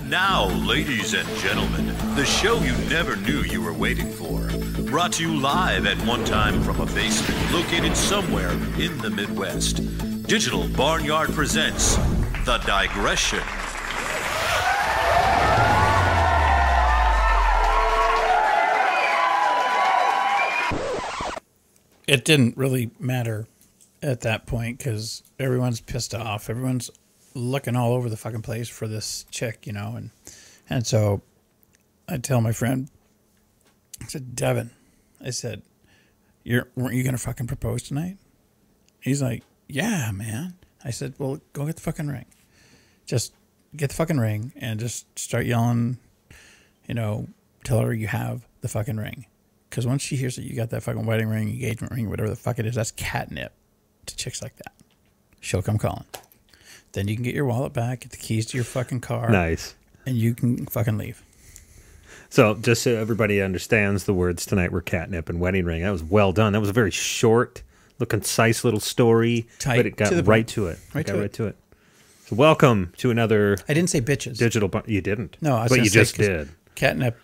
Now, ladies and gentlemen, the show you never knew you were waiting for. Brought to you live at one time from a basement located somewhere in the Midwest. Digital Barnyard presents The Digression. It didn't really matter at that point because everyone's pissed off. Everyone's looking all over the fucking place for this chick, you know, and so I tell my friend, I said, Devin, I said, weren't you gonna fucking propose tonight? He's like, yeah, man. I said, well, go get the fucking ring. Just get the fucking ring and just start yelling, you know, tell her you have the fucking ring. Because once she hears that you got that fucking wedding ring, engagement ring, whatever the fuck it is, that's catnip to chicks like that. She'll come calling. Then you can get your wallet back, get the keys to your fucking car. Nice. And you can fucking leave. So just so everybody understands, the words tonight were catnip and wedding ring. That was well done. That was a very short, concise little story. Tight, but it got right to it. Right to it. So welcome to another... I didn't say bitches. You didn't. No, I was but gonna you say, just did. Catnip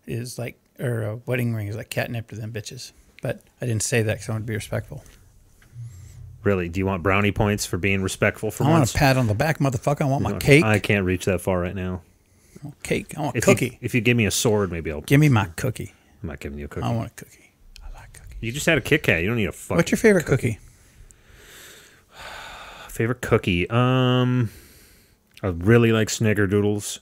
is like, or a wedding ring is like catnip to them bitches. But I didn't say that because I want to be respectful. Really? Do you want brownie points for being respectful for once? I want a pat on the back, motherfucker. I want my cake. I can't reach that far right now. I want cake. I want a cookie. If you give me a sword, maybe I'll... Give me my cookie. I'm not giving you a cookie. I want a cookie. I like cookies. You just had a Kit Kat. You don't need a fucking... What's your favorite cookie? Favorite cookie? I really like Snickerdoodles.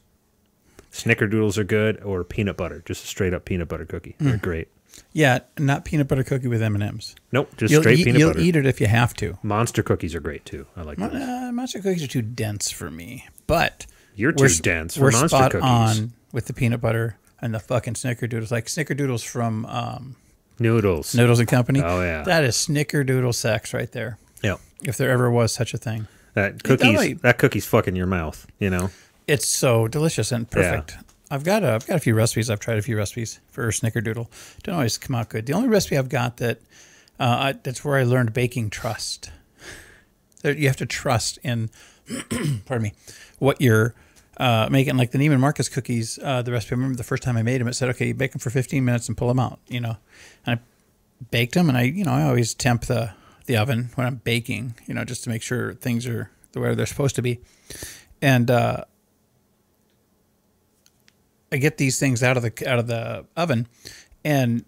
Snickerdoodles are good, or peanut butter. Just a straight up peanut butter cookie. They're great. Yeah, not peanut butter cookie with M&Ms. Nope, just straight peanut butter. You'll eat it if you have to. Monster cookies are great too. I like those. Monster cookies are too dense for me, but you're too dense for we're monster spot cookies. On with the peanut butter and the fucking Snickerdoodles, like Snickerdoodles from Noodles and Company. Oh yeah, that is Snickerdoodle sex right there. Yeah, if there ever was such a thing. That cookie's fucking your mouth. You know, it's so delicious and perfect. Yeah. I've got a few recipes. I've tried a few recipes for Snickerdoodle. Don't always come out good. The only recipe I've got that's where I learned baking trust. You have to trust in, pardon me, what you're making. Like the Neiman Marcus cookies, the recipe. I remember the first time I made them, it said, "Okay, you bake them for 15 minutes and pull them out." You know, and I baked them, and I always temp the oven when I'm baking. You know, just to make sure things are the way they're supposed to be, and. I get these things out of the oven, and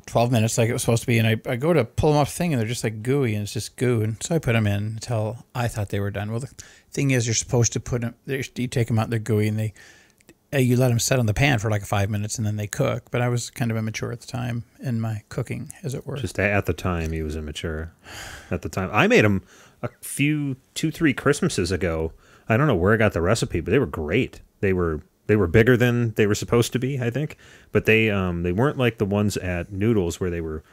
12 minutes like it was supposed to be, and I go to pull them off the thing, and they're just like gooey, and it's just goo, and so I put them in until I thought they were done. Well, the thing is, you're supposed to put them. You take them out, they're gooey, and you let them set on the pan for like 5 minutes, and then they cook. But I was kind of immature at the time in my cooking, as it were. Just at the time, he was immature. At the time, I made them a few 2-3 Christmases ago. I don't know where I got the recipe, but they were great. They were bigger than they were supposed to be, I think, but they weren't like the ones at Noodles where they were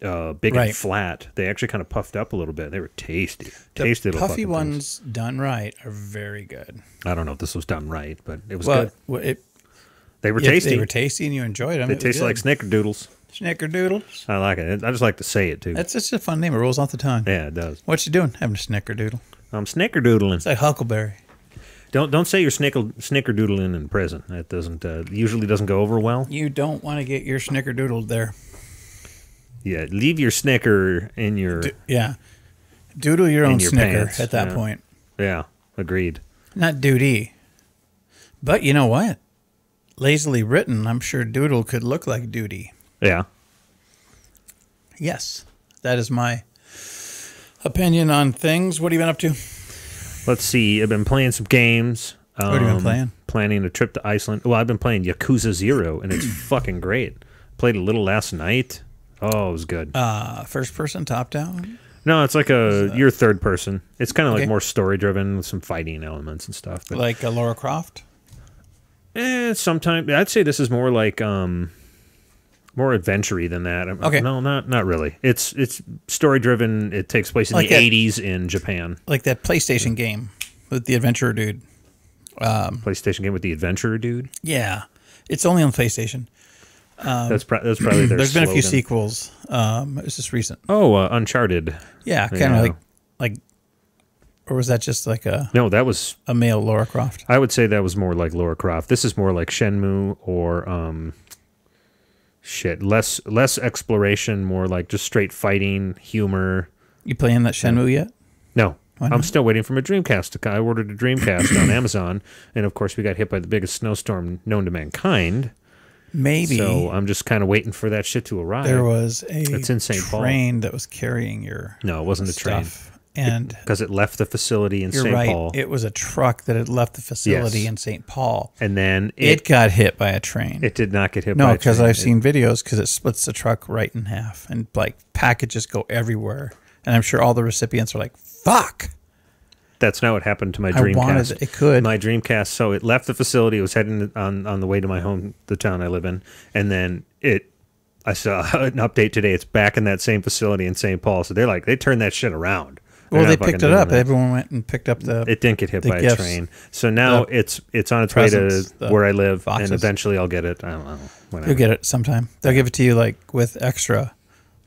big and flat. They actually kind of puffed up a little bit. They were tasty. The puffy ones done right are very good. I don't know if this was done right, but it was good. They were tasty. They were tasty, and you enjoyed them. They taste like Snickerdoodles. Snickerdoodles. I like it. I just like to say it too. That's just a fun name. It rolls off the tongue. Yeah, it does. What you doing? Having a Snickerdoodle. I'm Snickerdoodling. It's like Huckleberry. Don't say you're snickerdoodling in prison. That usually doesn't go over well. You don't want to get your snickerdoodled there. Yeah, leave your snicker in your doodle your own snicker pants. At that point. Yeah, agreed. Not duty. But you know what? Lazily written, I'm sure doodle could look like duty. Yeah. Yes, that is my Opinion on things. What have you been up to? Let's see. I've been playing some games. What have you been playing? Planning a trip to Iceland. Well, I've been playing Yakuza 0, and it's fucking great. Played a little last night. Oh, it was good. First person, top down? No, it's like you're third person. It's kind of like more story driven with some fighting elements and stuff. But, like Lara Croft? Sometimes I'd say this is more like more adventure-y than that. Okay. No, not really. It's story driven. It takes place in Like the 80s in Japan. Like that PlayStation game with the adventurer dude. PlayStation game with the adventurer dude. Yeah, it's only on PlayStation. That's probably their There's been a few slogan. sequels. It's just recent. Oh, Uncharted. Yeah, kind of like, or was that just like No, that was a male Lara Croft? I would say that was more like Lara Croft. This is more like Shenmue or less exploration, more like just straight fighting, humor. You playing that Shenmue yet? No. Why I'm not? still waiting for my Dreamcast to come. I ordered a Dreamcast on Amazon, and of course we got hit by the biggest snowstorm known to mankind. Maybe. So I'm just kind of waiting for that shit to arrive. There was a It's in St. Paul. train that was carrying your No, it wasn't a train. stuff. And Because it left the facility in you're St. right. Paul. It was a truck that had left the facility Yes. in St. Paul. And then It got hit by a train. it did not get hit by No, a because train. I've seen videos because it splits the truck right in half and like packages go everywhere. And I'm sure all the recipients are like, fuck. That's not what happened to my I Dreamcast. wanted it could. My Dreamcast, so it left the facility. It was heading on the way to the town I live in, and then I saw an update today. It's back in that same facility in St. Paul. So they turned that shit around. Well, They're they not fucking picked it doing up. that. Everyone went and picked up the. It didn't get hit the by a gifts, train. So now the it's on its way presents, to the where I live, boxes. and eventually I'll get it. I don't know. Whatever. You'll get it sometime. They'll give it to you like with extra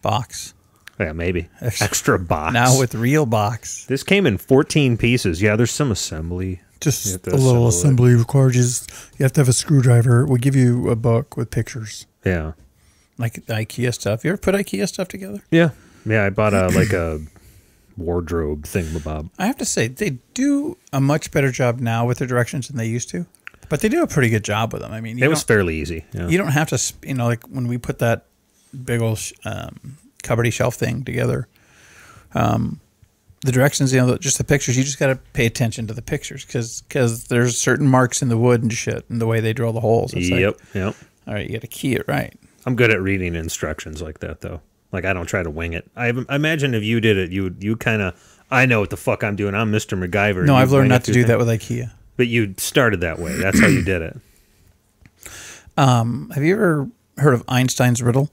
box. Yeah, maybe extra box. Now with real box. This came in 14 pieces. Yeah, there's some assembly. You Just have to a little assemble it. assembly requires you have to have a screwdriver. We'll give you a book with pictures. Yeah. Like the IKEA stuff. You ever put IKEA stuff together? Yeah. I bought a wardrobe thingamabob. I have to say, they do a much better job now with their directions than they used to. But they do a pretty good job with them. I mean, It was fairly easy. Yeah. you don't have to, like when we put that big old cupboardy shelf thing together, the directions, just the pictures, you just got to pay attention to the pictures because there's certain marks in the wood and shit and the way they drill the holes. It's Yep. All right, you got to key it right. I'm good at reading instructions like that, though. Like, I don't try to wing it. I imagine if you did it, you kind of, I know what the fuck I'm doing. I'm Mr. MacGyver. No, You I've learned wing not it to through do that things. with IKEA. But you started that way. That's how you did it. Have you ever heard of Einstein's riddle?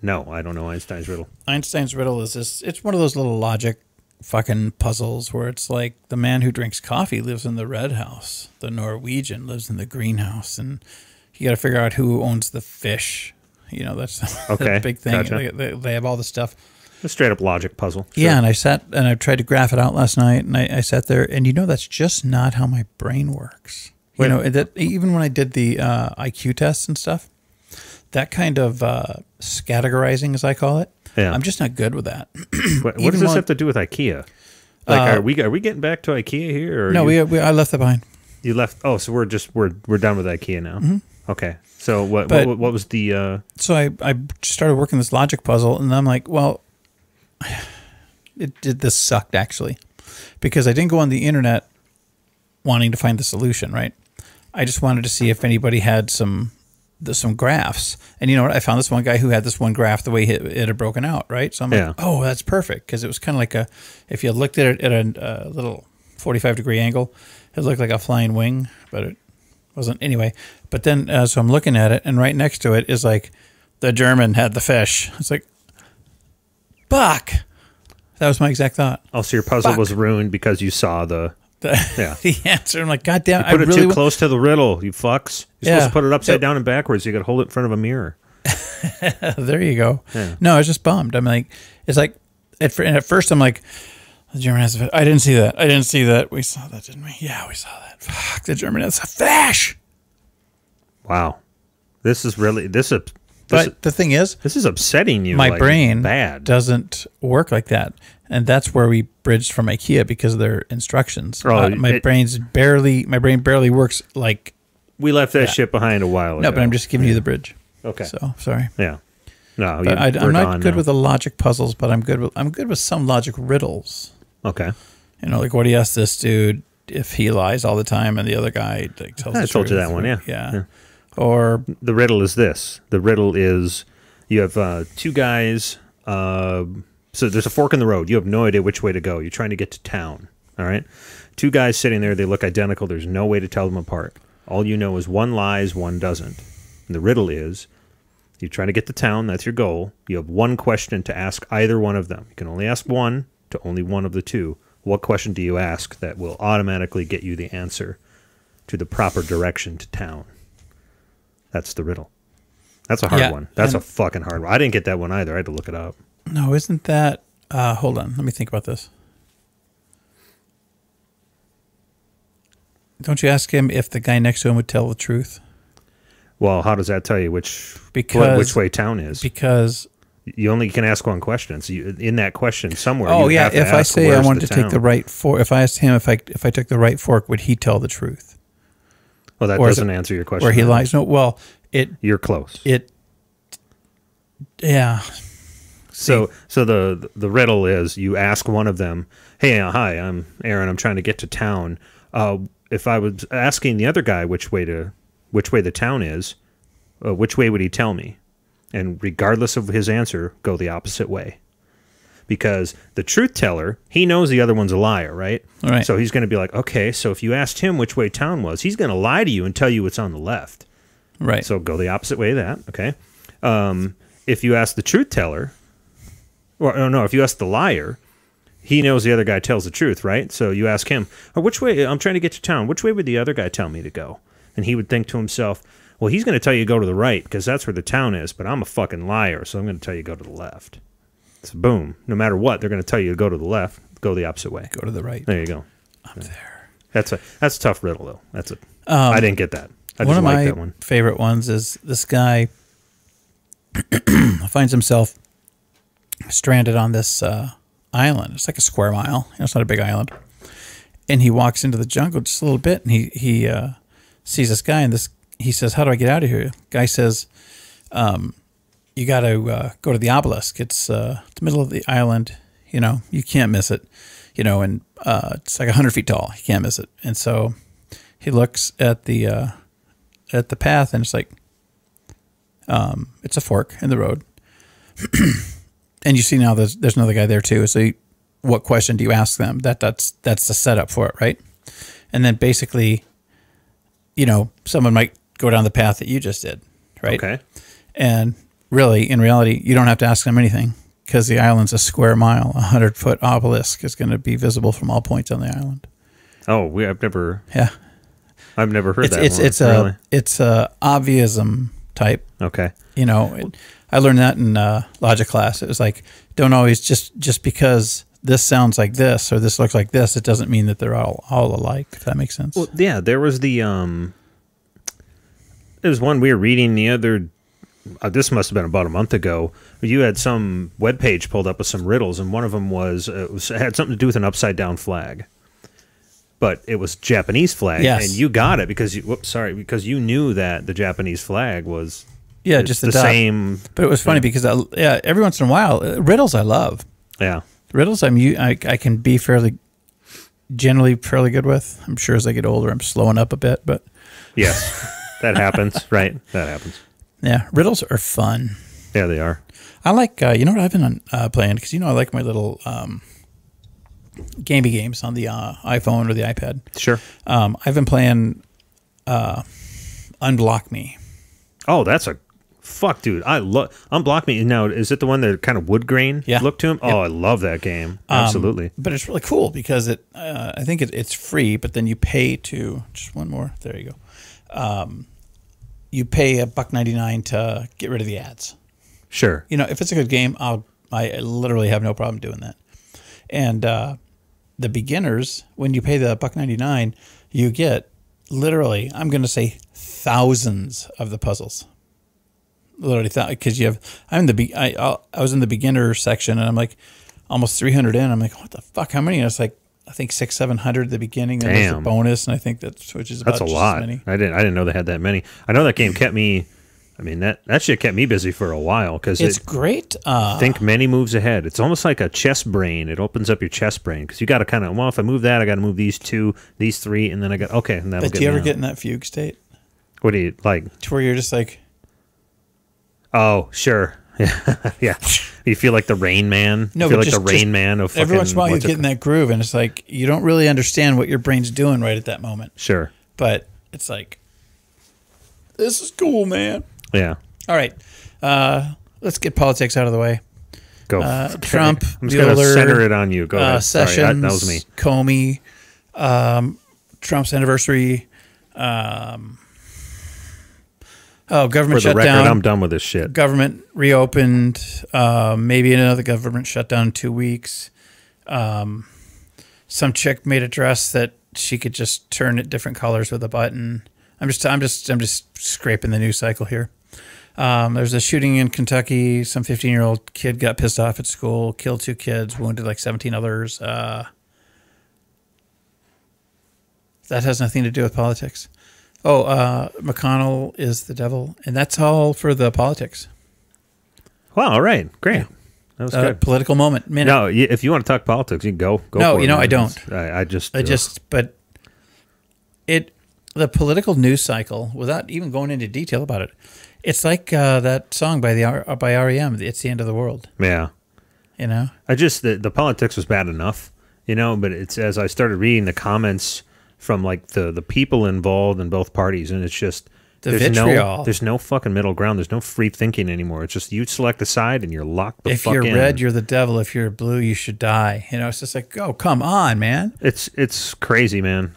No, I don't know Einstein's riddle. Einstein's riddle is this. It's one of those little logic fucking puzzles where it's like the man who drinks coffee lives in the red house. The Norwegian lives in the greenhouse. And you got to figure out who owns the fish. That's Okay, the big thing. gotcha. They have all the stuff. A straight up logic puzzle. Yeah, Sure. and I sat and I tried to graph it out last night, and I sat there, and that's just not how my brain works. Wait. That even when I did the IQ tests and stuff, that kind of categorizing, as I call it, Yeah. I'm just not good with that. What even does this while- have to do with IKEA? Like, are we getting back to IKEA here? Or No, I left that behind. you left. Oh, so we're done with IKEA now. Mm-hmm. Okay. So what was the? So I started working this logic puzzle, and I'm like, well, this sucked actually, because I didn't go on the internet wanting to find the solution. Right, I just wanted to see if anybody had some graphs, and you know what? I found this one guy who had this one graph the way it had broken out. Right, so I'm like, oh, that's perfect, because it was kind of like if you looked at it at a little 45-degree angle, it looked like a flying wing, but it wasn't anyway. But then, so I'm looking at it, and right next to it is like, the German had the fish. It's like, fuck. That was my exact thought. Oh, so your puzzle Fuck. was ruined because you saw the The answer. I'm like, God damn, put I it really too close to the riddle, you fucks. You're supposed to put it upside down and backwards. You got to hold it in front of a mirror. There you go. Yeah. No, I was just bummed. I'm like, it's like, at first I'm like, the German has a fish. I didn't see that. We saw that, didn't we? Yeah, we saw that. Fuck, the German has a fish. Wow, this is But the thing is, this is upsetting you. my like, brain bad. doesn't work like that, and that's where we bridged from IKEA because of their instructions. Oh, my brain barely works like. We left that shit behind a while ago. No, but I'm just giving you the bridge. Okay. So sorry. Yeah. No, I'm not good with the logic puzzles, but I'm good with some logic riddles. Okay. You know, like what do you ask this dude if he lies all the time and the other guy like, tells the truth? I told you that one, yeah. Yeah. Or the riddle is this. The riddle is you have two guys. So there's a fork in the road. You have no idea which way to go. You're trying to get to town. All right. Two guys sitting there. They look identical. There's no way to tell them apart. All you know is one lies, one doesn't. And the riddle is you're trying to get to town. That's your goal. You have one question to ask either one of them. You can only ask one to only one of the two. What question do you ask that will automatically get you the answer to the proper direction to town? That's the riddle. That's a hard one. That's a fucking hard one. I didn't get that one either. I had to look it up. No, isn't that... hold on. Let me think about this. Don't you ask him if the guy next to him would tell the truth? Well, how does that tell you which way town is? Because... You only can ask one question. So in that question somewhere, if I say I wanted to take the right fork, if I asked him if I took the right fork, would he tell the truth? Well, that doesn't answer your question. Where he lies? No, well, you're close. Yeah. So the riddle is you ask one of them, hey, hi, I'm Aaron. I'm trying to get to town. If I was asking the other guy which way the town is, which way would he tell me? And regardless of his answer, go the opposite way. Because the truth teller, he knows the other one's a liar, right? All right. So he's going to be like, okay, so if you asked him which way town was, he's going to lie to you and tell you it's on the left. Right. So go the opposite way of that, okay? If you ask the truth teller, if you ask the liar, he knows the other guy tells the truth, right? So you ask him, which way, I'm trying to get to town, which way would the other guy tell me to go? And he would think to himself, well, he's going to tell you to go to the right because that's where the town is, but I'm a fucking liar, so I'm going to tell you to go to the left. So boom. No matter what, they're going to tell you to go to the left, go the opposite way. Go to the right. There you go. Up there. That's a tough riddle, though. I didn't get that. I one just of like my that one. favorite ones is this guy finds himself stranded on this island. It's like a square mile. It's not a big island. And he walks into the jungle just a little bit, and he sees this guy, and he says, how do I get out of here? Guy says, you got to go to the obelisk. It's the middle of the island. You know, you can't miss it. You know, and it's like 100 feet tall. You can't miss it. And so he looks at the path, and it's like it's a fork in the road. And you see now there's another guy there too. So what question do you ask them? That's the setup for it, right? And then basically, you know, someone might go down the path that you just did, right? Okay. And really, in reality, you don't have to ask them anything because the island's a square mile. 100-foot obelisk is going to be visible from all points on the island. Oh, I've never heard that. Really? It's a obviism type. Okay. You know, I learned that in logic class. It was like, don't always just because this sounds like this or this looks like this, it doesn't mean that they're all alike, if that makes sense. Well, yeah, there was there was one we were reading the other, this must have been about a month ago. You had some webpage pulled up with some riddles, and one of them it had something to do with an upside down flag. But it was Japanese flag, yes. And you got it because you knew that the Japanese flag was just the same. But it was funny because every once in a while, riddles I love. Yeah, riddles I can be generally fairly good with. I'm sure as I get older, I'm slowing up a bit, but yes, that happens, right? That happens. Yeah, riddles are fun. Yeah, they are. I like you know what I've been playing because I like my little gamey games on the iPhone or the iPad. Sure. I've been playing Unblock Me. Oh, that's a fuck, dude. I love Unblock Me. Now, is it the one that kind of wood grain look to him? Yep. Oh, I love that game. Absolutely. But it's really cool because I think it's free, but then you pay to just one more. There you go. You pay $1.99 to get rid of the ads. Sure. You know, if it's a good game, I literally have no problem doing that. And the beginners, when you pay the $1.99, you get literally, I'm going to say thousands of the puzzles. Literally, because I was in the beginner section, and I'm like almost 300 in. I'm like, what the fuck? How many? And it's like I think 600-700 at the beginning. Then there's the bonus, and I think that switches about that's a just lot. as many. I didn't know they had that many. I know that game kept me I mean, that shit kept me busy for a while because it's great. Think many moves ahead. It's almost like a chess brain. It opens up your chess brain because you got to kind of, well, if I move that, I got to move these 2, these 3, and then I got, okay. And that'll but do you ever get in that fugue state? What do you like? To where you're just like, oh, sure. Yeah. You feel like the Rain Man. No, you feel but like the Rain Man of fucking... Every once in a while you get in that groove, and it's like, you don't really understand what your brain's doing right at that moment. Sure. But it's like, this is cool, man. Yeah. All right. Let's get politics out of the way. Go. Trump, I'm just going to center it on you. Go ahead. Sessions, Sorry, that was me. Comey, Trump's anniversary. Government For the shutdown. record, I'm done with this shit. Government reopened. Maybe another government shutdown in 2 weeks. Some chick made a dress that she could just turn it different colors with a button. I'm just scraping the news cycle here. There's a shooting in Kentucky. Some 15-year-old kid got pissed off at school, killed 2 kids, wounded like 17 others. That has nothing to do with politics. McConnell is the devil, and that's all for the politics. Wow, all right. Great. Yeah. That was good. Political minute. No, if you want to talk politics, you can go No, for it. I don't. The political news cycle, without even going into detail about it, it's like that song by REM, It's the End of the World. Yeah. You know? The politics was bad enough, but it's as I started reading the comments from like the people involved in both parties, and it's just there's no fucking middle ground. There's no free thinking anymore. It's just you select a side and you're locked the fuck in. If you're red, you're the devil. If you're blue, you should die. It's just like, oh, come on, man. It's crazy, man.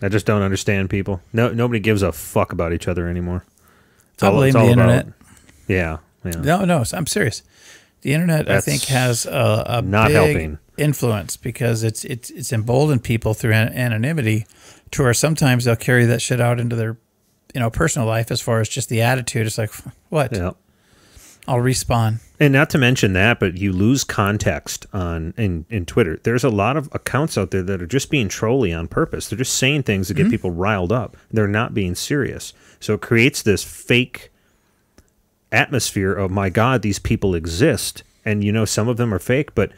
I just don't understand people. Nobody gives a fuck about each other anymore. I blame the internet. Yeah. No, I'm serious. The internet, I think, has a not big helping influence because it's emboldened people through anonymity to where sometimes they'll carry that shit out into their personal life as far as just the attitude. It's like, what? Yeah. I'll respawn. And not to mention that, but you lose context in Twitter. There's a lot of accounts out there that are just being trolly on purpose. They're just saying things to get people riled up. They're not being serious. So it creates this fake atmosphere of, my God, these people exist. And, some of them are fake. But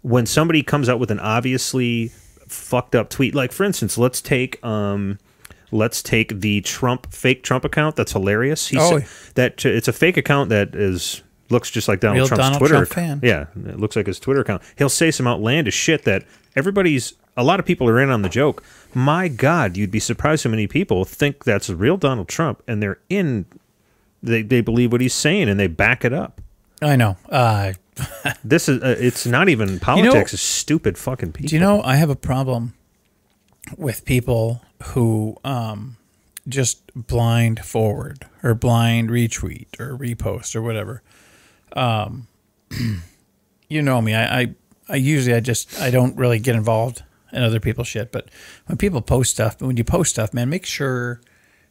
when somebody comes out with an obviously fucked up tweet, like, for instance, let's take the fake Trump account. That's hilarious. Said that it's a fake account that looks just like Donald Trump's Twitter. Trump fan. Yeah, it looks like his Twitter account. He'll say some outlandish shit that a lot of people are in on the joke. My God, you'd be surprised how many people think that's real Donald Trump, and they believe what he's saying and they back it up. I know. This is it's not even politics. It's stupid fucking people. Do you know I have a problem with people who just blind forward or blind retweet or repost or whatever. You know me. I usually I don't really get involved in other people's shit, but when you post stuff, man, make sure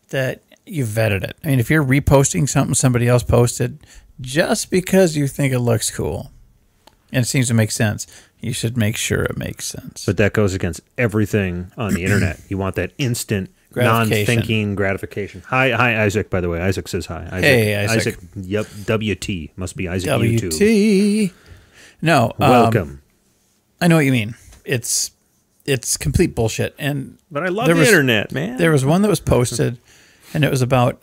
that you vetted it. I mean, if you're reposting something somebody else posted just because you think it looks cool and it seems to make sense, you should make sure it makes sense. But that goes against everything on the internet. You want that instant, non-thinking gratification. Hi, Isaac, by the way. Isaac says hi. Isaac, hey, Isaac. Yep, WT. Must be Isaac WT. YouTube. No. Welcome. I know what you mean. It's complete bullshit. But I love the internet, man. There was one that was posted, and it was about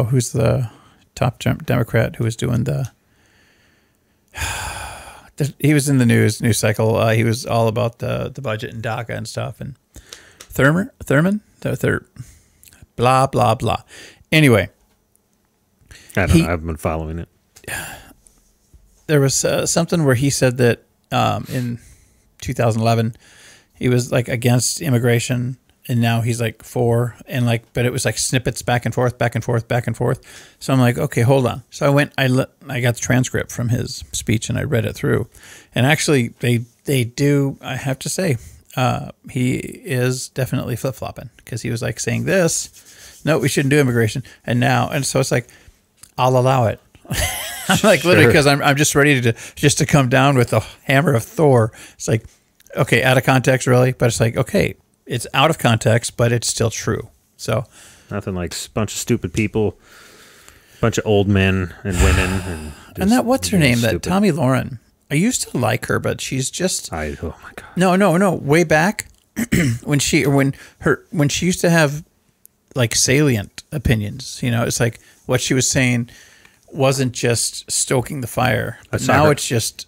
who's the top Democrat who was doing he was in the news cycle. He was all about the budget and DACA and stuff. And Thurman, blah, blah, blah. Anyway. I don't know. I've been following it. There was something where he said that in 2011 he was like against immigration, and now he's like for, and like, but it was like snippets back and forth. So I'm like, okay, hold on. So I got the transcript from his speech and I read it through, and actually they do. I have to say, he is definitely flip flopping because he was like saying this, no, we shouldn't do immigration, and so it's like, I'll allow it. I'm like, literally, because I'm just ready to come down with the hammer of Thor. It's like, okay, out of context, really, but it's like, okay, it's out of context, but it's still true. So Nothing like a bunch of stupid people, bunch of old men and women. And that, what's her name? Stupid. That Tommy Lauren. I used to like her, but she's just... oh, my God. No. Way back when she used to have like salient opinions, it's like what she was saying wasn't just stoking the fire. But now she's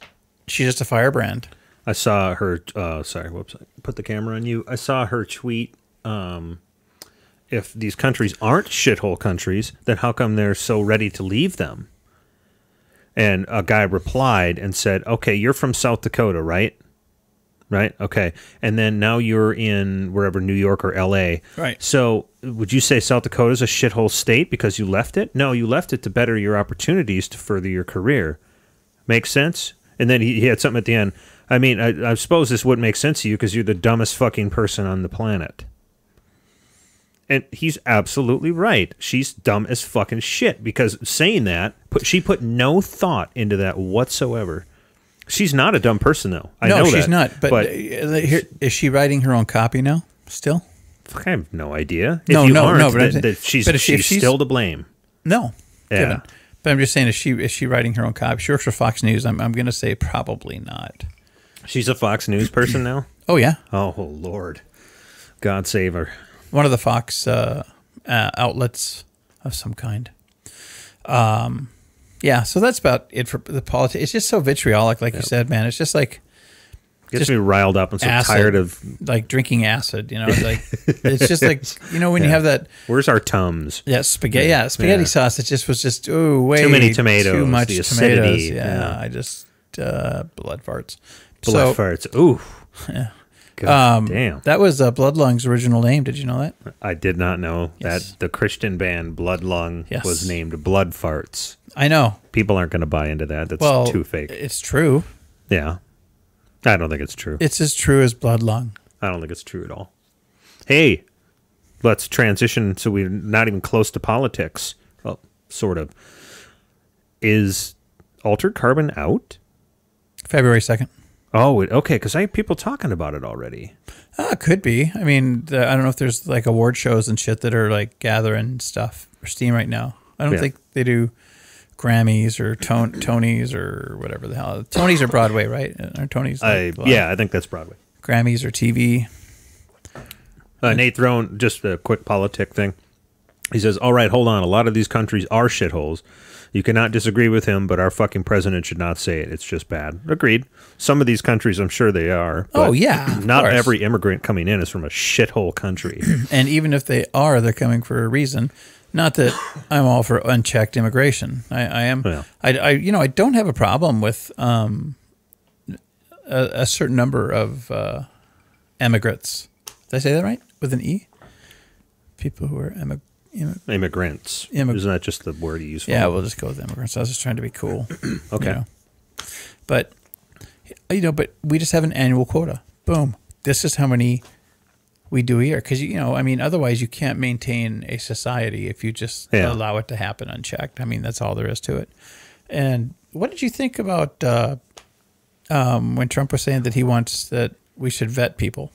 just a firebrand. I saw her, sorry, whoops, I put the camera on you. I saw her tweet, if these countries aren't shithole countries, then how come they're so ready to leave them? And a guy replied and said, okay, you're from South Dakota, right? Right? Okay. And then now you're in wherever, New York or L.A. Right. So would you say South Dakota is a shithole state because you left it? No, you left it to better your opportunities to further your career. Make sense? And then he had something at the end. I mean, I suppose this wouldn't make sense to you because you're the dumbest fucking person on the planet. And he's absolutely right. She's dumb as fucking shit because saying that, she put no thought into that whatsoever. She's not a dumb person, though. I know that. No, she's not. But is she writing her own copy now still? I have no idea. No. But she's still to blame. No. Yeah. Given. But I'm just saying, is she writing her own copy? She works for Fox News. I'm going to say probably not. She's a Fox News person now? Oh, yeah. Oh, Lord. God save her. One of the Fox outlets of some kind. Yeah, so that's about it for the politics. It's just so vitriolic, like you said, man. It's just like... Gets me riled up and so acid, tired of... Like drinking acid, It's just like, when you have that... Where's our Tums? Yeah, spaghetti sauce. It just was just, way... Too many tomatoes. Too much the tomatoes. acidity. Yeah, I just... blood farts. Blood farts. Ooh. Yeah. God damn. That was Blood Lung's original name. Did you know that? I did not know that the Christian band Blood Lung was named Blood Farts. I know. People aren't going to buy into that. That's too fake. It's true. Yeah. I don't think it's true. It's as true as Blood Lung. I don't think it's true at all. Hey, let's transition so we're not even close to politics. Well, sort of. Is Altered Carbon out? February 2nd. Oh, okay, because I have people talking about it already. Could be. I mean, I don't know if there's like award shows and shit that are like gathering stuff for steam right now. I don't think they do Grammys or Tonys or whatever the hell. Tonys are Broadway, right? Or Tonys? I think that's Broadway. Grammys or TV. Nate Throne, just a quick politic thing. He says, all right, hold on. A lot of these countries are shitholes. You cannot disagree with him, but our fucking president should not say it. It's just bad. Agreed. Some of these countries, I'm sure they are. But not every immigrant coming in is from a shithole country. And even if they are, they're coming for a reason. Not that I'm all for unchecked immigration. I am. Yeah. I don't have a problem with a certain number of emigrants. Did I say that right? With an E? People who are immigrants. Isn't that just the word you use for Yeah, we'll just go with immigrants. I was just trying to be cool. Okay. But we just have an annual quota. Boom. This is how many we do a year. Because, otherwise you can't maintain a society if you just allow it to happen unchecked. I mean, that's all there is to it. And what did you think about when Trump was saying that he wants that we should vet people?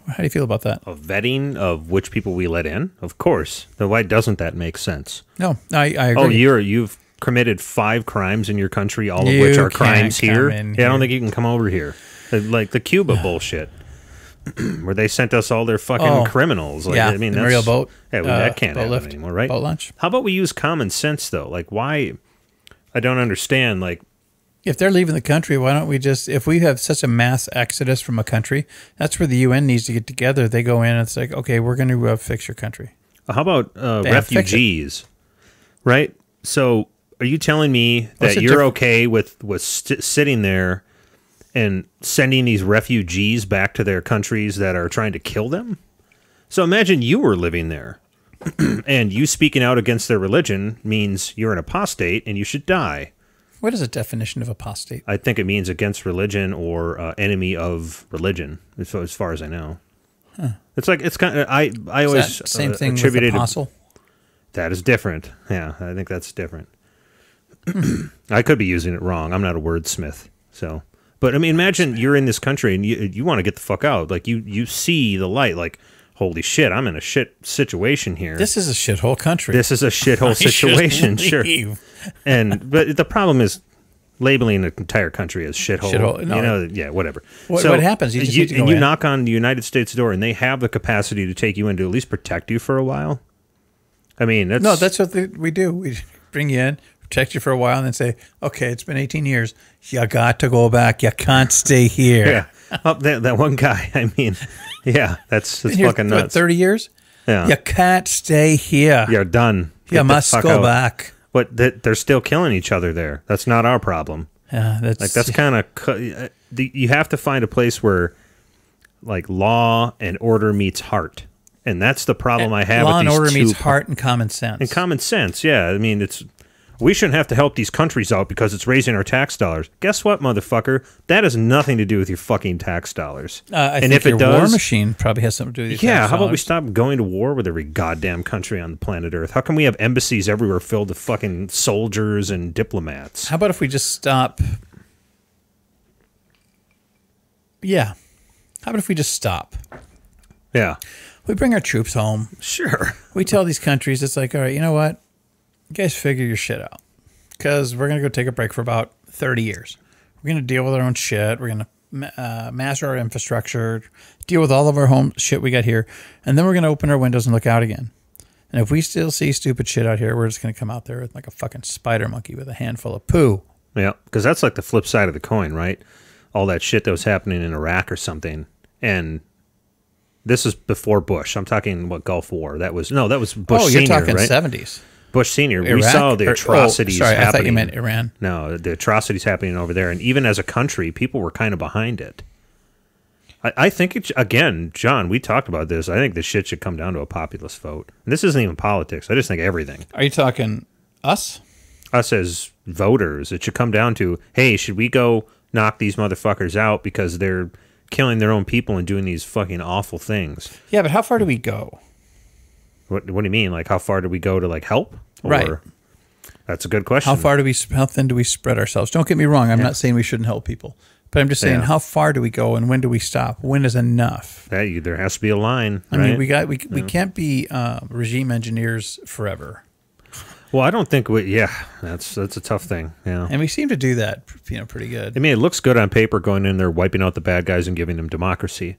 How do you feel about that? A vetting of which people we let in? Of course. Then why doesn't that make sense? No, I agree. Oh, you've committed 5 crimes in your country, all of which are crimes here? I don't think you can come over here. Like the Cuba bullshit, where they sent us all their fucking criminals. Like, the Muriel boat. Yeah, that can't happen anymore, right? Boat lunch. How about we use common sense, though? Like, why? I don't understand, like, if they're leaving the country, why don't we just, if we have such a mass exodus from a country, that's where the UN needs to get together. They go in and it's like, okay, we're going to fix your country. How about refugees? Right? So are you telling me that you're okay with sitting there and sending these refugees back to their countries that are trying to kill them? So imagine you were living there and you speaking out against their religion means you're an apostate and you should die. What is a definition of apostate? I think it means against religion or enemy of religion, as far as I know. Huh. It's like it's kind of I always same thing with apostle. That is different. Yeah, I think that's different. I could be using it wrong. I'm not a wordsmith, so. But I mean, imagine you're in this country and you want to get the fuck out. Like you see the light. Like holy shit, I'm in a shit situation here. This is a shithole country. This is a shithole situation, sure. But the problem is labeling the entire country as shithole. No. Yeah, whatever. What happens? You just need to go you in. knock on the United States door, and they have the capacity to take you in to at least protect you for a while. I mean, that's what we do. We bring you in, protect you for a while, and then say, okay, it's been 18 years. You got to go back. You can't stay here. Yeah. Oh, that one guy, I mean, yeah, that's fucking nuts. What, 30 years? Yeah. You can't stay here. You're done. You must go back. But they're still killing each other there. That's not our problem. Yeah, that's kind of you have to find a place where like law and order meets heart, and that's the problem I have. Law with and these order two meets heart and common sense. And common sense, yeah. I mean, we shouldn't have to help these countries out because it's raising our tax dollars. Guess what, motherfucker? That has nothing to do with your fucking tax dollars. I think your war machine probably has something to do with your tax dollars. How about we stop going to war with every goddamn country on the planet Earth? How come we have embassies everywhere filled with fucking soldiers and diplomats? How about if we just stop? Yeah. How about if we just stop? Yeah. We bring our troops home. Sure. We tell these countries, it's like, all right, you know what? You guys figure your shit out, because we're going to go take a break for about 30 years. We're going to deal with our own shit. We're going to master our infrastructure, deal with all of our home shit we got here, and then we're going to open our windows and look out again. And if we still see stupid shit out here, we're just going to come out there with like a fucking spider monkey with a handful of poo. Yeah, because that's like the flip side of the coin, right? All that shit that was happening in Iraq or something, and this is before Bush. I'm talking Gulf War. That was Bush Senior, you're talking right? 70s. Bush Senior. Iraq? We saw the atrocities happening. I thought you meant Iran. No, the atrocities happening over there. And even as a country, people were kind of behind it. I think, again, John, we talked about this. I think this shit should come down to a populist vote. And this isn't even politics. I just think everything. Are you talking us? Us as voters. It should come down to, hey, should we go knock these motherfuckers out because they're killing their own people and doing these fucking awful things? Yeah, but how far do we go? What do you mean? Like, how far do we go to, like, help? Right. That's a good question. How thin do we spread ourselves? Don't get me wrong. I'm not saying we shouldn't help people. But I'm just saying, how far do we go and when do we stop? When is enough? There has to be a line, I mean, we can't be regime engineers forever. Well, I don't think that's a tough thing. Yeah. And we seem to do that, pretty good. I mean, it looks good on paper going in there, wiping out the bad guys and giving them democracy.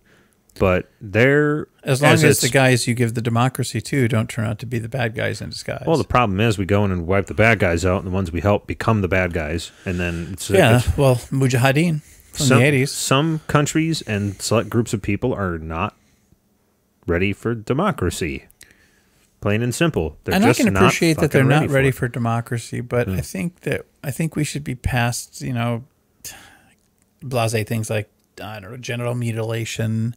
But as long as the guys you give the democracy to don't turn out to be the bad guys in disguise. Well, the problem is we go in and wipe the bad guys out, and the ones we help become the bad guys, and then Mujahideen from the 80s. Some countries and select groups of people are not ready for democracy. Plain and simple. And I can appreciate that they're not ready for democracy, but I think we should be past blasé things like, I don't know, genital mutilation.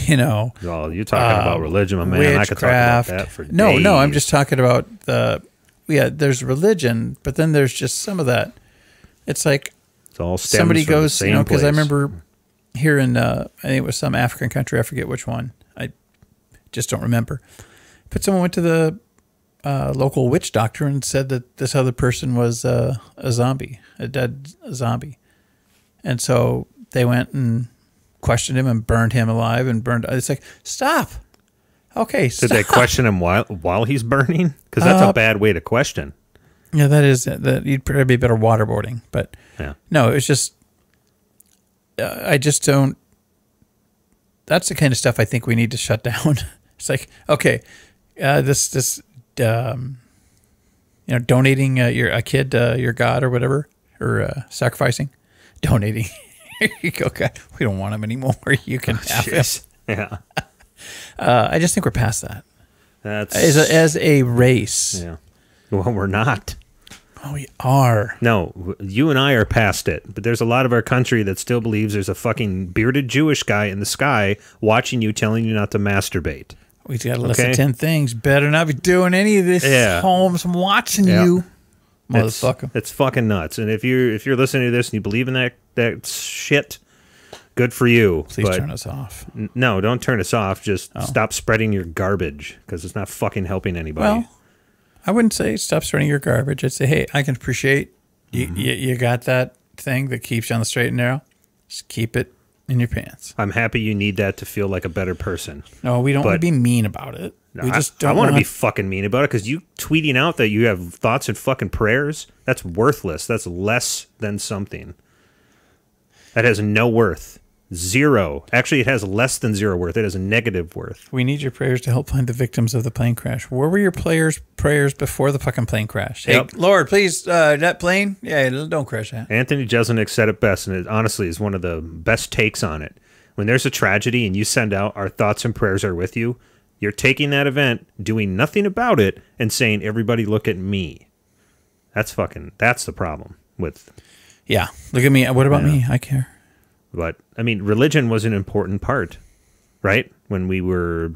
Well, you're talking about religion, my man. I could talk about that for days. No, I'm just talking about there's religion, but then there's just some of that. It's like it's all somebody goes, from the same because I place. remember here in, I think it was some African country, I forget which one. I just don't remember. But someone went to the local witch doctor and said that this other person was a zombie, a dead zombie. And so they went and questioned him and burned him alive and burned. It's like, stop. Okay, stop. Did they question him while he's burning? Because that's a bad way to question. Yeah, that you'd probably be better waterboarding. But no, it's just, I just don't. That's the kind of stuff I think we need to shut down. It's like, okay, donating a kid, your God or whatever, or sacrificing, donating. Here you go, God. We don't want him anymore. You can have him. Yeah. I just think we're past that. That's as a race. Yeah. Well, we're not. Oh, we are. No, you and I are past it. But there's a lot of our country that still believes there's a fucking bearded Jewish guy in the sky watching you, telling you not to masturbate. We got a list of 10 things. Better not be doing any of this. Holmes, I'm watching you, motherfucker. It's fucking nuts. And if you're listening to this and you believe in that shit, good for you. Please turn us off. No, don't turn us off. Just stop spreading your garbage because it's not fucking helping anybody. Well, I wouldn't say stop spreading your garbage. I'd say, hey, I can appreciate you got that thing that keeps you on the straight and narrow. Just keep it in your pants. I'm happy you need that to feel like a better person. No, we don't want to be mean about it. No, we just don't I want to be fucking mean about it because you tweeting out that you have thoughts and fucking prayers, that's worthless. That's less than something. That has no worth. Zero. Actually, it has less than zero worth. It has a negative worth. We need your prayers to help find the victims of the plane crash. Where were your prayers before the fucking plane crash? Hey, Lord, please, that plane, don't crash that. Anthony Jeselnik said it best, and it honestly is one of the best takes on it. When there's a tragedy and you send out our thoughts and prayers are with you, you're taking that event, doing nothing about it, and saying, everybody look at me. That's the problem with... Yeah, look at me. What about me? I care. But, I mean, religion was an important part, right? When we were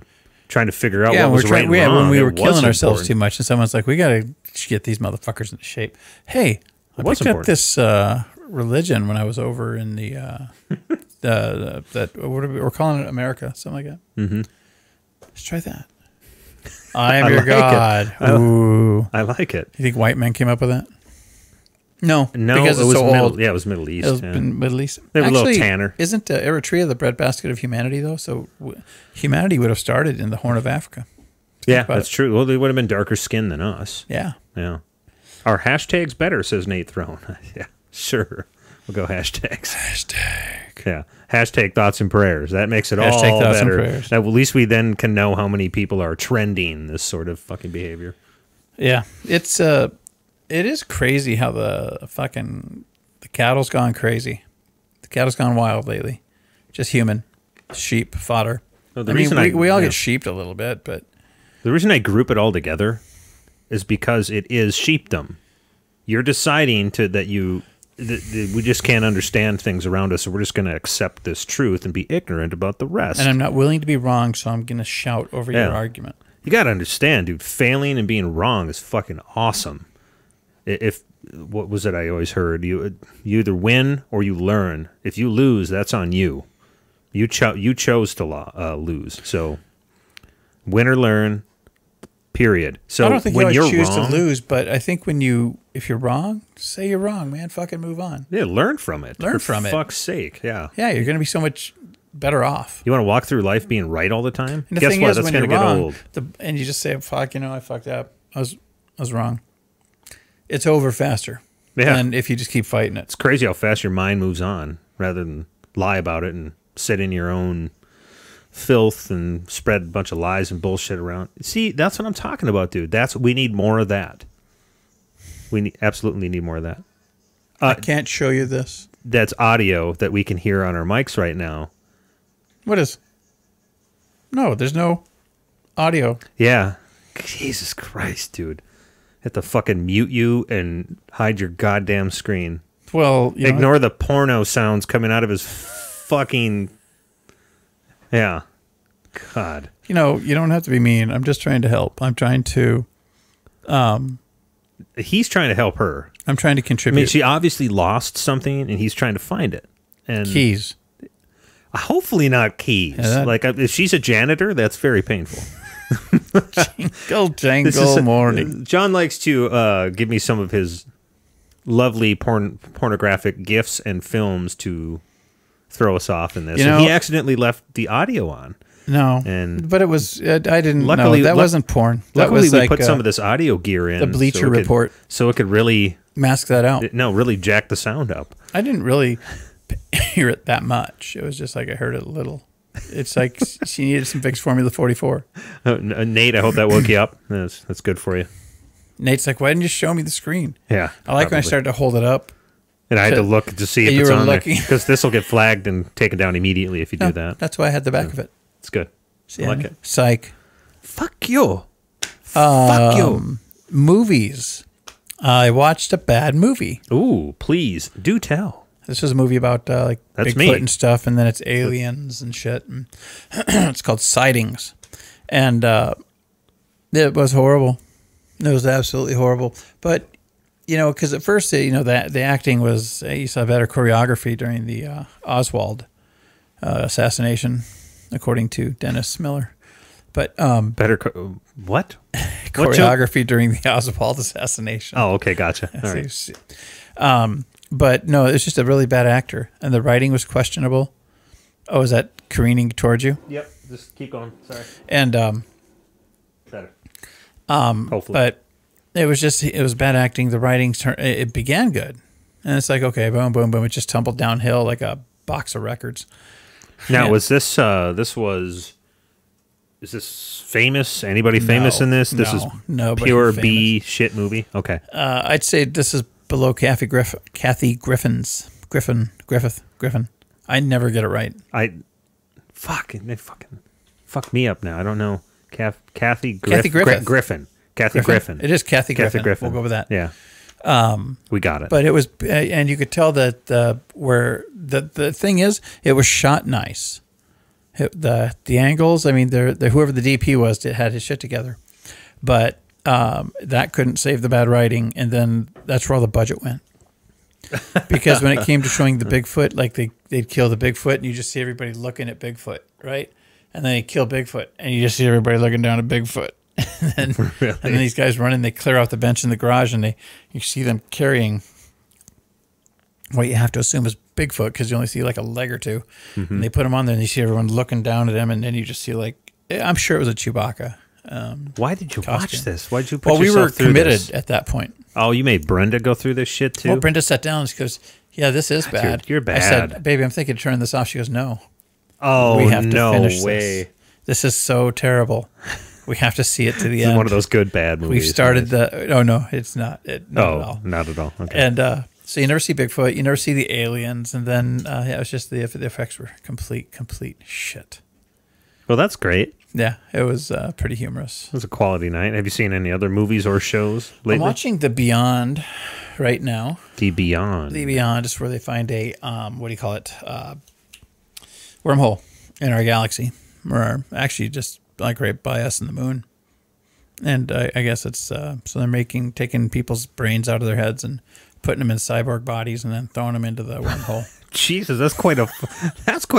trying to figure out what was right and wrong. When we were killing ourselves too much, and someone's like, we got to get these motherfuckers into shape. Hey, I picked up this religion when I was over in the we're calling it America, something like that. Mm-hmm. Let's try that. I am your God. Ooh. I like it. You think white men came up with that? No, because it's so old. Yeah, it was Middle East. It was Middle East. They were a little tanner. Isn't Eritrea the breadbasket of humanity, though? So humanity would have started in the Horn of Africa. Yeah, that's true. Well, they would have been darker skinned than us. Yeah. Yeah. Our hashtag's better, says Nate Throne. Yeah, sure. We'll go hashtags. Hashtag. Yeah. Hashtag thoughts and prayers. That makes it hashtag all thoughts better. And prayers. At least we then can know how many people are trending this sort of fucking behavior. Yeah. It is crazy how the cattle's gone crazy. The cattle's gone wild lately. Just human sheep fodder. Well, we all get sheeped a little bit, but the reason I group it all together is because it is sheepdom. You're deciding we just can't understand things around us, so we're just going to accept this truth and be ignorant about the rest. And I'm not willing to be wrong, so I'm going to shout over your argument. You got to understand, dude, failing and being wrong is fucking awesome. What was it I always heard? You either win or you learn. If you lose, that's on you. You chose to lose. So win or learn, period. So I don't think when you always choose wrong, to lose, but I think if you're wrong, say you're wrong, man. Fucking move on. Yeah, learn from it. Learn from it. For fuck's sake, yeah. Yeah, you're going to be so much better off. You want to walk through life being right all the time? And Guess what? That's going to get old. And you just say, fuck, I fucked up. I was wrong. It's over faster than if you just keep fighting it. It's crazy how fast your mind moves on rather than lie about it and sit in your own filth and spread a bunch of lies and bullshit around. See, that's what I'm talking about, dude. We need more of that. We absolutely need more of that. I can't show you this. That's audio that we can hear on our mics right now. What is? No, there's no audio. Yeah. Jesus Christ, dude. Have to fucking mute you and hide your goddamn screen. Well, ignore the porno sounds coming out of his fucking... Yeah. God. You don't have to be mean. I'm just trying to help. I'm trying to... He's trying to help her. I'm trying to contribute. I mean, she obviously lost something, and he's trying to find it. And keys. Hopefully not keys. Yeah, if she's a janitor, that's very painful. Jingle morning. John likes to give me some of his lovely pornographic gifs and films to throw us off in this. And he accidentally left the audio on. No, but it was. I didn't. Luckily, that wasn't porn. Luckily, we put some of this audio gear in the Bleacher Report, so it could really mask that out. Really jack the sound up. I didn't really hear it that much. It was just like I heard it a little. It's like she needed some Vicks Formula 44. Nate, I hope that woke you up. That's good for you. Nate's like, why didn't you show me the screen? Yeah. I like when I started to hold it up. And I had to look to see if it's on there. Because this will get flagged and taken down immediately if you do that. That's why I had the back of it. It's good. See, I like it. Psych. Fuck you. Fuck you. Movies. I watched a bad movie. Ooh, please, do tell. This was a movie about That's Bigfoot and stuff, and then it's aliens and shit. And it's called Sightings. And it was horrible. It was absolutely horrible. But, because at first, the acting was, you saw better choreography during the Oswald assassination, according to Dennis Miller. But better what? Choreography during the Oswald assassination. Oh, okay, gotcha. All right. But no, it's just a really bad actor, and the writing was questionable. Oh, is that careening towards you? Yep. Just keep going. Sorry. And Better. Hopefully. but it was bad acting. The writing it began good, and it's like, okay, boom, boom, boom. It just tumbled downhill like a box of records. Now, And- was this? Is this famous? Anybody famous in this? This is nobody pure famous. B shit movie. Okay. I'd say this is below Kathy Griffin. I never get it right. They fucking fuck me up now. I don't know. Kathy Griffith. Griffin. Kathy Griffin. It is Kathy Griffin. Griffin. We'll go with that. Yeah. We got it. But it was, and you could tell that the thing is, it was shot nice. The angles, I mean, whoever the DP was, had his shit together, but that couldn't save the bad writing, and then that's where all the budget went. Because when it came to showing the Bigfoot, like they'd kill the Bigfoot, and you just see everybody looking at Bigfoot, right? And then they kill Bigfoot, and you just see everybody looking down at Bigfoot. And then these guys run in, they clear out the bench in the garage, and you see them carrying what you have to assume is Bigfoot, because you only see like a leg or two. Mm-hmm. And they put him on there, and you see everyone looking down at him, and then you just see like, I'm sure it was a Chewbacca. Why did you watch this? Why did you put Well, we yourself were through committed this? at that point. Oh, you made Brenda go through this shit too? Well, Brenda sat down and she goes, yeah, this is bad. You're bad. I said, baby, I'm thinking of turning this off. She goes, no. Oh, We have to no finish way. This is so terrible. We have to see it to the This end. is one of those good bad movies. We've started no, it's not. Not at all. Not at all. Okay. And so you never see Bigfoot. You never see the aliens. And then it was just the effects were complete shit. Well, that's great. Yeah, it was pretty humorous. It was a quality night. Have you seen any other movies or shows lately? I'm watching The Beyond right now. The Beyond. The Beyond is where they find a, what do you call it? Wormhole in our galaxy. Or actually just like right by us in the moon. And I guess it's, so they're taking people's brains out of their heads and putting them in cyborg bodies and then throwing them into the wormhole. Jesus, that's quite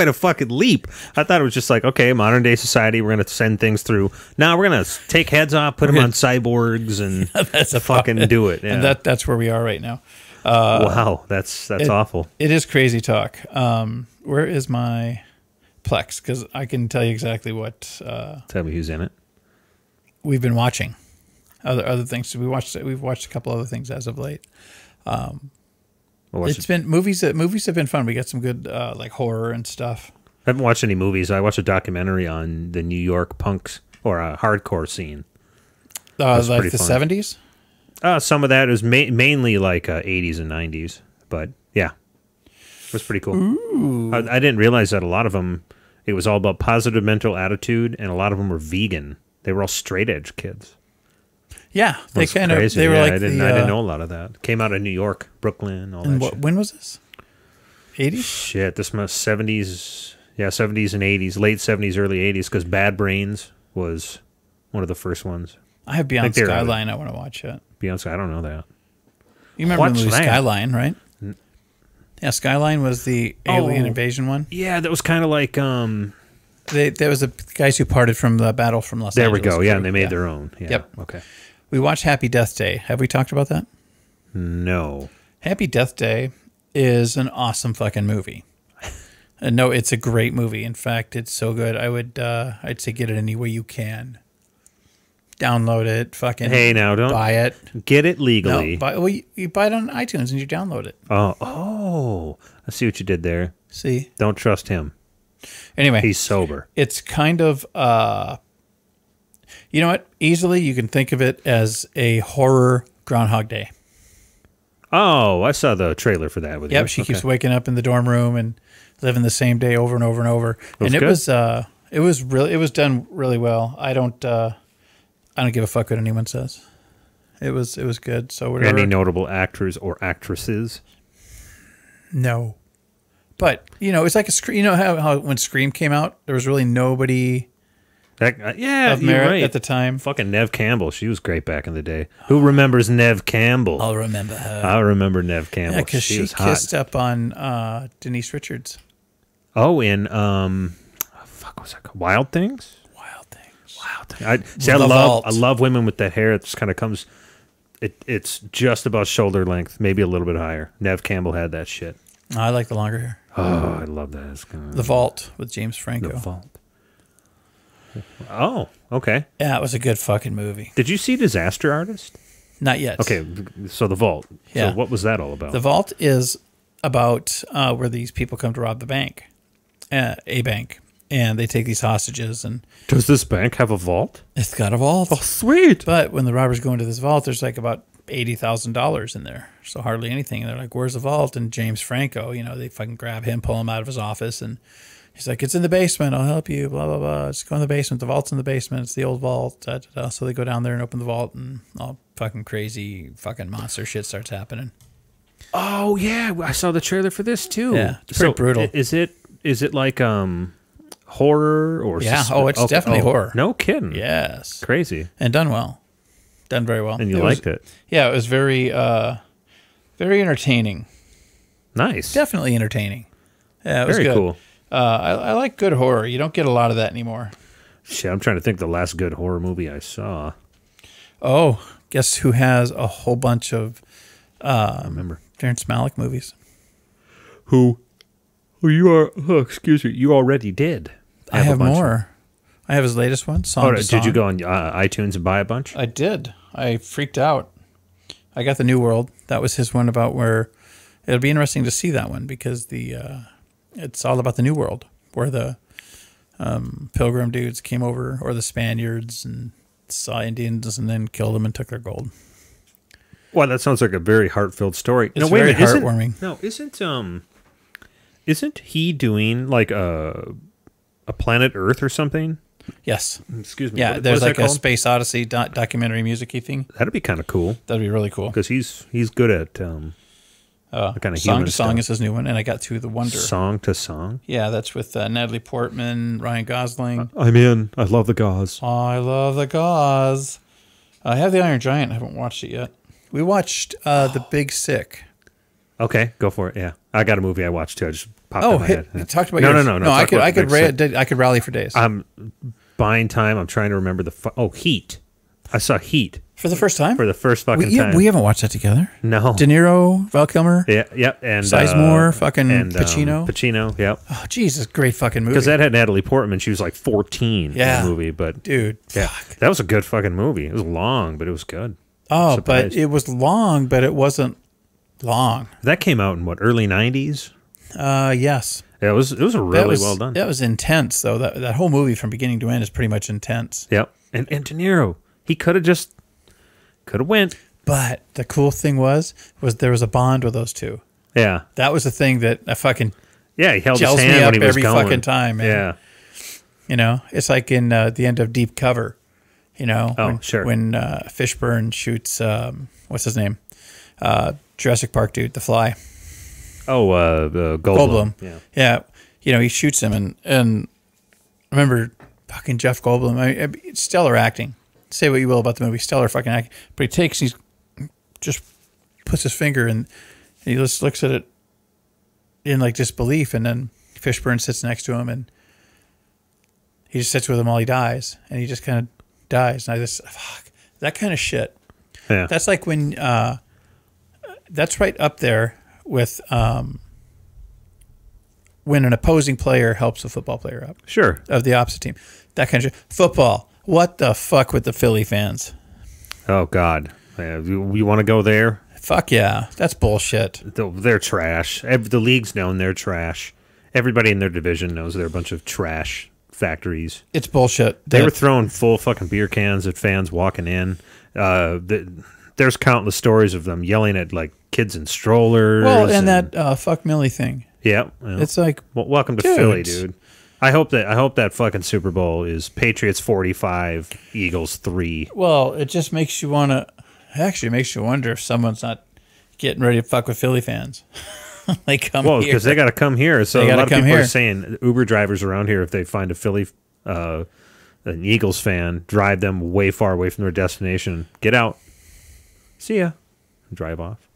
a fucking leap. I thought it was just like, okay, modern day society, we're gonna send things through. Now we're gonna take heads off, put them on cyborgs, and That's a fucking do it. Yeah. And that's where we are right now. Wow, that's awful. It is crazy talk. Where is my Plex? Because I can tell you exactly what Tell me who's in it. we've been watching. Other things. We've watched a couple other things as of late. It's been movies have been fun. We got some good like horror and stuff. I haven't watched any movies. I watched a documentary on the New York punks or hardcore scene. Like pretty the fun. 70s? Some of that was mainly like 80s and 90s, but yeah, it was pretty cool. I didn't realize that a lot of them, it was all about positive mental attitude, and a lot of them were vegan. They were all straight edge kids. Yeah, they That's kind of crazy. they were like I didn't know a lot of that. Came out of New York, Brooklyn, all that shit. When was this? 80s? Shit, this must 70s. Yeah, 70s and 80s, late 70s, early 80s, because Bad Brains was one of the first ones. I have Beyond they're Skyline. I want to watch it. Beyonce, I don't know that. You remember What's the movie that? Skyline, right? Yeah, Skyline was the alien invasion one. Yeah, that was kind of like There was the guys who parted from the battle from Los there we Angeles. go. Yeah, and they made their own. Yeah. Yep. Okay. We watched Happy Death Day. Have we talked about that? No. Happy Death Day is an awesome fucking movie. And no, it's a great movie. In fact, it's so good. I'd say get it any way you can. Download it. Fucking Hey, now don't buy it. Get it legally. No, you buy it on iTunes and you download it. Oh, I see what you did there. See? Don't trust him. Anyway, He's sober. it's kind of you know what? Easily you can think of it as a horror Groundhog Day. Oh, I saw the trailer for that with you. Yep, she keeps waking up in the dorm room and living the same day over and over and over. And it was done really well. I don't give a fuck what anyone says. It was good. So whatever. Any notable actors or actresses? No. But, it's like a Scream. You know how when Scream came out, there was really nobody Yeah, of you're merit right. at the time. Fucking Nev Campbell. She was great back in the day. Who remembers Nev Campbell? I'll remember her. I remember Nev Campbell. Yeah, because she was kissed hot. up on Denise Richards. Oh, in fuck, what's that called? Wild Things. Wild Things. Wild Things. I Vault. love women with that hair. It just kind of comes. It's just about shoulder length, maybe a little bit higher. Nev Campbell had that shit. I like the longer hair. Oh, I love that. It's kind The Vault with James The Franco. Vault. Oh, okay. Yeah, it was a good fucking movie. Did you see Disaster Artist? Not yet. Okay, so The Vault. Yeah. So what was that all about? The Vault is about where these people come to rob the bank, a bank, and they take these hostages, and Does this bank have a vault? it's got a vault. Oh, sweet. But when the robbers go into this vault, there's like about $80,000 in there, so hardly anything. And they're like, "Where's the vault?" And James Franco, they fucking grab him, pull him out of his office, and he's like, "It's in the basement. I'll help you." Blah blah blah. Just go in the basement. The vault's in the basement. It's the old vault. Da, da, da. So they go down there and open the vault, and all fucking crazy, fucking monster shit starts happening. Oh yeah, I saw the trailer for this too. Yeah, it's pretty brutal. Is it like horror or Yeah. Oh, it's definitely horror. No kidding. Yes, Crazy. and done well, done very well. And you liked it. Yeah, it was very, very entertaining. Nice. Definitely entertaining. Yeah, it was Very good. cool. I like good horror. You don't get a lot of that anymore. Shit, I'm trying to think the last good horror movie I saw. Oh, guess who has a whole bunch of I remember. Terrence Malick movies? Who you are? Oh, excuse me. You already did. I have a bunch. more. I have his latest one. Song Oh, to did Song. you go on iTunes and buy a bunch? I did. I freaked out. I got the New World. That was his one about where it'll be interesting to see that one because it's all about the New World where the Pilgrim dudes came over or the Spaniards and saw Indians and then killed them and took their gold. Well, that sounds like a very heart-filled story. It's wait a very minute, heartwarming. Isn't he doing like a Planet Earth or something? Yes. Excuse me. Yeah, what there's is that like a called? Space Odyssey documentary music-y thing. That'd be kind of cool That'd be really cool. because he's good at kind of Song human to Song stuff. is his new one, and I got to The Wonder. Song to Song. Yeah, that's with Natalie Portman, Ryan Gosling. I'm in. I love the gauze. I love the gauze. I have The Iron Giant. I haven't watched it yet. We watched The Big Sick. Okay, go for it. Yeah, I got a movie I watched too. I just popped in my head. Talked about No, yours. no. I talk about could the Big Sick. I could rally for days. I'm buying time. I'm trying to remember Heat. I saw Heat For the first time? for the first fucking time. We haven't watched that together. No. De Niro, Val Kilmer. Yeah, and Sizemore, fucking and, Pacino. Pacino, yep. Oh, Jesus, great fucking movie. Because that had Natalie Portman. She was like 14 Yeah. in the movie, but Dude, yeah, fuck. that was a good fucking movie. It was long, but it was good. Oh, Surprised. but it was long, but it wasn't long. That came out in what, early 90s? Yes. Yeah, it was really well done. That was intense, though. That whole movie from beginning to end is pretty much intense. Yep. And De Niro, he could have went. But the cool thing was there was a bond with those two. Yeah. That was the thing that I fucking Yeah, he held his gels hand me when up he was every going. fucking time, man. Yeah. It's like in the end of Deep Cover. Oh, sure. When Fishburne shoots what's his name? Jurassic Park dude, the Fly. Oh, Goldblum. Yeah. He shoots him and remember fucking Jeff Goldblum. Stellar acting. Say what you will about the movie, stellar fucking acting. But he just puts his finger and he just looks at it in like disbelief, and then Fishburne sits next to him and he just sits with him while he dies, and he just kind of dies. And I just that kind of shit. Yeah. That's like when that's right up there with when an opposing player helps a football player up Sure. of the opposite team. That kind of shit. Football. What the fuck with the Philly fans? Oh, God. Yeah, you want to go there? Fuck yeah. That's bullshit. They're trash. The league's known they're trash. Everybody in their division knows they're a bunch of trash factories. It's bullshit. They were throwing full fucking beer cans at fans walking in. There's countless stories of them yelling at like kids in strollers. Well, and that fuck Millie thing. Yeah. It's like, well, welcome to dude. Philly, dude. I hope that fucking Super Bowl is Patriots 45, Eagles 3. well, it just makes you want to, actually makes you wonder if someone's not getting ready to fuck with Philly fans. They come Well, here. because they got to come here. So They a gotta lot of come people here. are saying Uber drivers around here, if they find a Philly, an Eagles fan, drive them way far away from their destination. Get out. See ya. Drive off.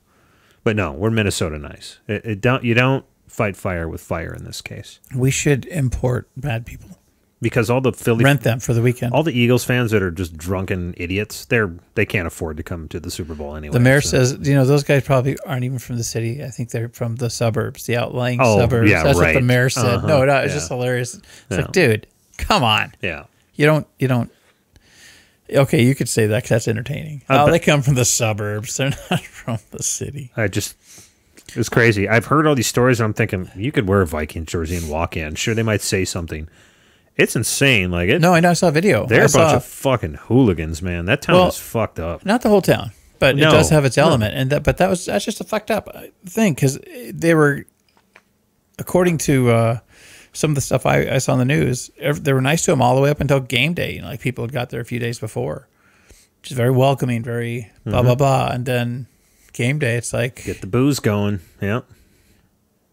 But no, we're Minnesota nice. You don't fight fire with fire in this case. We should import bad people. because all the Philly rent them for the weekend. all the Eagles fans that are just drunken idiots, they can't afford to come to the Super Bowl anyway. The mayor says, those guys probably aren't even from the city. I think they're from the suburbs, the outlying suburbs. Yeah, That's right. what the mayor said. Uh-huh. No, it's just hilarious. It's like, dude, come on. Yeah. You don't. Okay, you could say that 'cause that's entertaining. They come from the suburbs. They're not from the city. It's crazy. I've heard all these stories, and I'm thinking, you could wear a Viking jersey and walk in. Sure, they might say something. It's insane. Like it. No, I know. I saw a video. They're a bunch of fucking hooligans, man. That town is fucked up. Not the whole town, but it does have its element. But that's just a fucked up thing because they were, according to some of the stuff I saw on the news, they were nice to him all the way up until game day. Like people had got there a few days before, which is very welcoming, very blah blah blah, and then game day, it's like get the booze going. Yeah.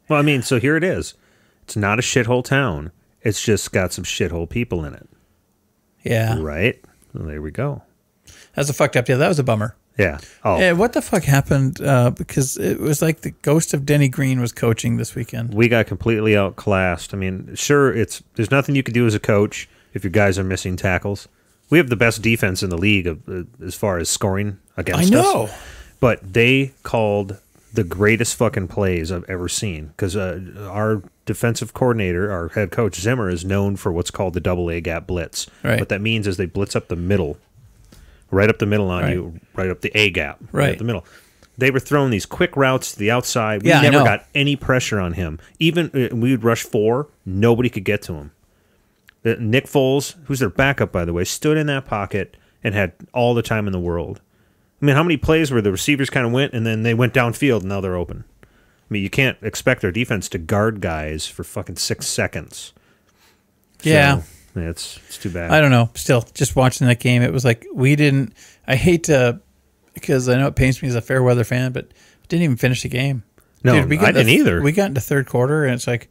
Well, I mean, so here it is. It's not a shithole town. It's just got some shithole people in it. Yeah. Right? Well, there we go. That's a fucked up deal. That was a bummer. Yeah. Oh. And what the fuck happened? Because it was like the ghost of Denny Green was coaching this weekend. We got completely outclassed. I mean, sure, there's nothing you can do as a coach if your guys are missing tackles. We have the best defense in the league as far as scoring against us. I know. But they called the greatest fucking plays I've ever seen because our defensive coordinator, our head coach Zimmer, is known for what's called the double A gap blitz. Right. What that means is they blitz up the middle, right up the middle on you, right up the A gap, right up the middle. They were throwing these quick routes to the outside. We never got any pressure on him. Even we would rush 4, nobody could get to him. Nick Foles, who's their backup, by the way, stood in that pocket and had all the time in the world. I mean, how many plays where the receivers kind of went and then they went downfield and now they're open? I mean, you can't expect our defense to guard guys for fucking 6 seconds. Yeah. So, it's too bad. I don't know. Still, just watching that game, it was like I hate to, because I know it pains me as a fair weather fan, but didn't even finish the game. No, dude, I didn't either. We got into third quarter and it's like,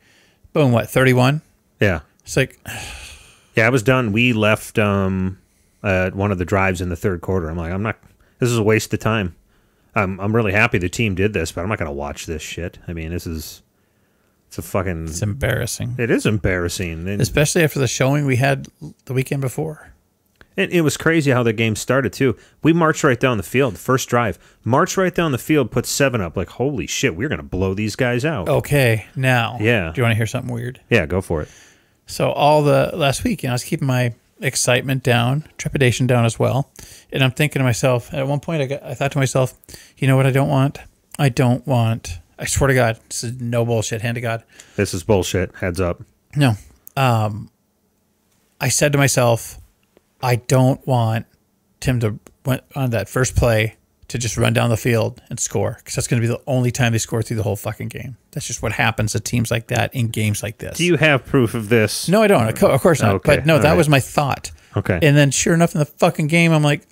boom, 31? Yeah. It's like... Yeah, I was done. We left one of the drives in the third quarter. I'm like, this is a waste of time. I'm really happy the team did this, but I'm not going to watch this shit. I mean, it's embarrassing. It is embarrassing. And especially after the showing we had the weekend before. And it was crazy how the game started, too. We marched right down the field, first drive. Marched right down the field, put 7 up. Like, holy shit, we're going to blow these guys out. Okay, now. Yeah. Do you want to hear something weird? Yeah, go for it. So all the last week, I was keeping my excitement down, trepidation down as well. And I'm thinking to myself, at one point I thought to myself, you know what I don't want? I swear to God, this is no bullshit, hand to God. This is bullshit, heads up. No. I said to myself, I don't want Tim to went on that first play to just run down the field and score, because that's going to be the only time they score through the whole fucking game. That's just what happens to teams like that in games like this. Do you have proof of this? No, I don't. Of course not. Okay. But no, that was my thought. Okay. And then sure enough, in the fucking game, I'm like,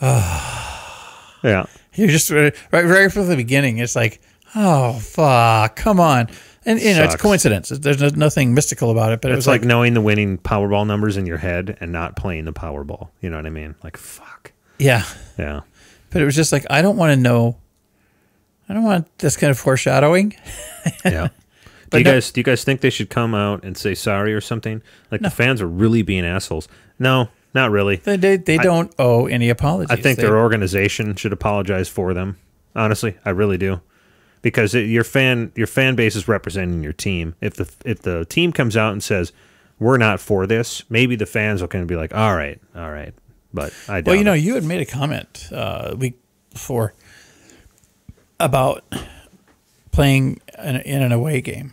yeah. You're just right from the beginning. It's like, oh, fuck, come on. And it's coincidence. There's nothing mystical about it. But it was like knowing the winning Powerball numbers in your head and not playing the Powerball. You know what I mean? Like, fuck. Yeah. Yeah. But it was just like, I don't want to know. I don't want this kind of foreshadowing. Yeah. Do you guys think they should come out and say sorry or something? Like the fans are really being assholes. No, not really. They don't owe any apologies. I think their organization should apologize for them. Honestly, I really do. Because your fan base is representing your team. If the team comes out and says, we're not for this, maybe the fans will kind of be like, all right. But I doubt Well, you had made a comment a week before about playing in an away game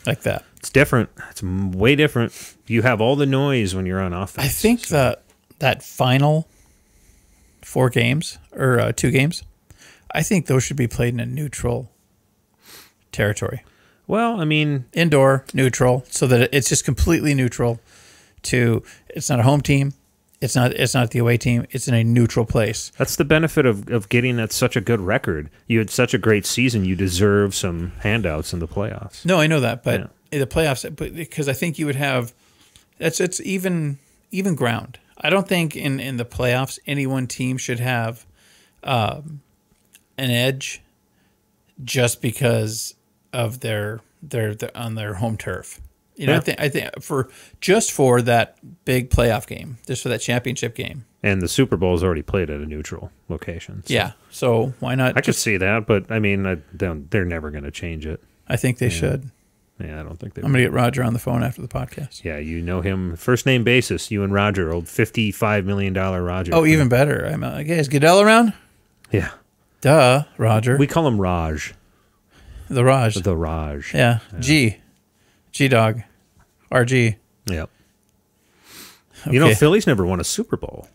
like that. It's different. It's way different. You have all the noise when you're on offense. I think that final 4 games or 2 games, I think those should be played in a neutral territory. Well, I mean, indoor, neutral, so that it's just completely neutral. It's not a home team. It's not the away team. It's in a neutral place. That's the benefit of getting at such a good record. You had such a great season. You deserve some handouts in the playoffs. No, I know that, but in the playoffs, because I think you would have it's even ground. I don't think in the playoffs any one team should have an edge just because of their on their home turf. You know, I think for that big playoff game, just for that championship game. And the Super Bowl is already played at a neutral location. So. Yeah, so why not? I could see that, but I mean, they're never going to change it. I think they should. Yeah, I don't think they. I'm going to get Roger on the phone after the podcast. Yeah, you know him first name basis. You and Roger, old $55 million Roger. Oh, even better. I'm like, hey, is Goodell around? Yeah. Duh, Roger. We call him Raj. The Raj. The Raj. Yeah. G-Dog. RG. Yep. Okay. You know, Philly's never won a Super Bowl.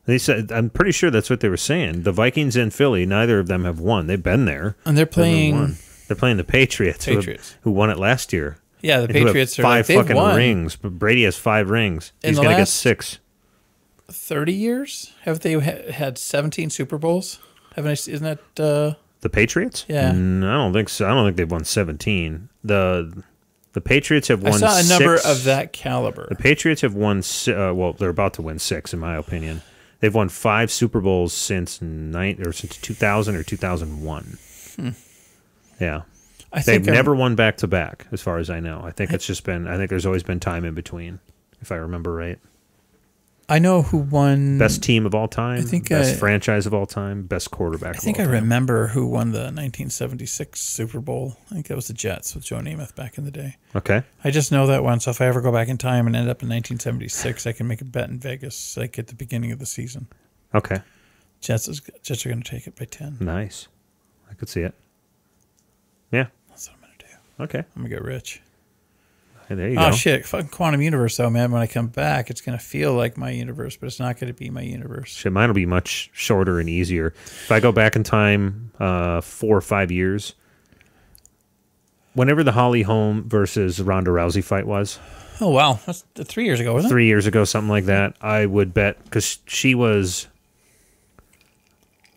They said, I'm pretty sure that's what they were saying. The Vikings and Philly, neither of them have won. They've been there. And they're playing... They're playing the Patriots. Who won it last year. Yeah, the Patriots are five fucking rings. But Brady has 5 rings. He's going to get 6. 30 years? Have they had 17 Super Bowls? Isn't that the Patriots? Yeah. I don't think so. I don't think they've won 17. The Patriots have won 6. I saw a number of that caliber. The Patriots have won well, they're about to win 6 in my opinion. They've won 5 Super Bowls since 2000 or 2001. Yeah. They've never won back to back, as far as I know. I think there's always been time in between, if I remember right. I know who won. Best team of all time, best franchise of all time, best quarterback of all time. I think I remember who won the 1976 Super Bowl. I think that was the Jets with Joe Namath back in the day. Okay. I just know that one, so if I ever go back in time and end up in 1976, I can make a bet in Vegas, like at the beginning of the season. Okay. Jets are going to take it by 10. Nice. I could see it. Yeah. That's what I'm going to do. Okay. I'm going to get rich. Hey, there you go. Oh, shit. Fucking quantum universe, though, man. When I come back, it's going to feel like my universe, but it's not going to be my universe. Shit, mine will be much shorter and easier. If I go back in time 4 or 5 years, whenever the Holly Holm versus Ronda Rousey fight was. Oh, wow. That's 3 years ago, wasn't it? 3 years ago, something like that. I would bet, because she was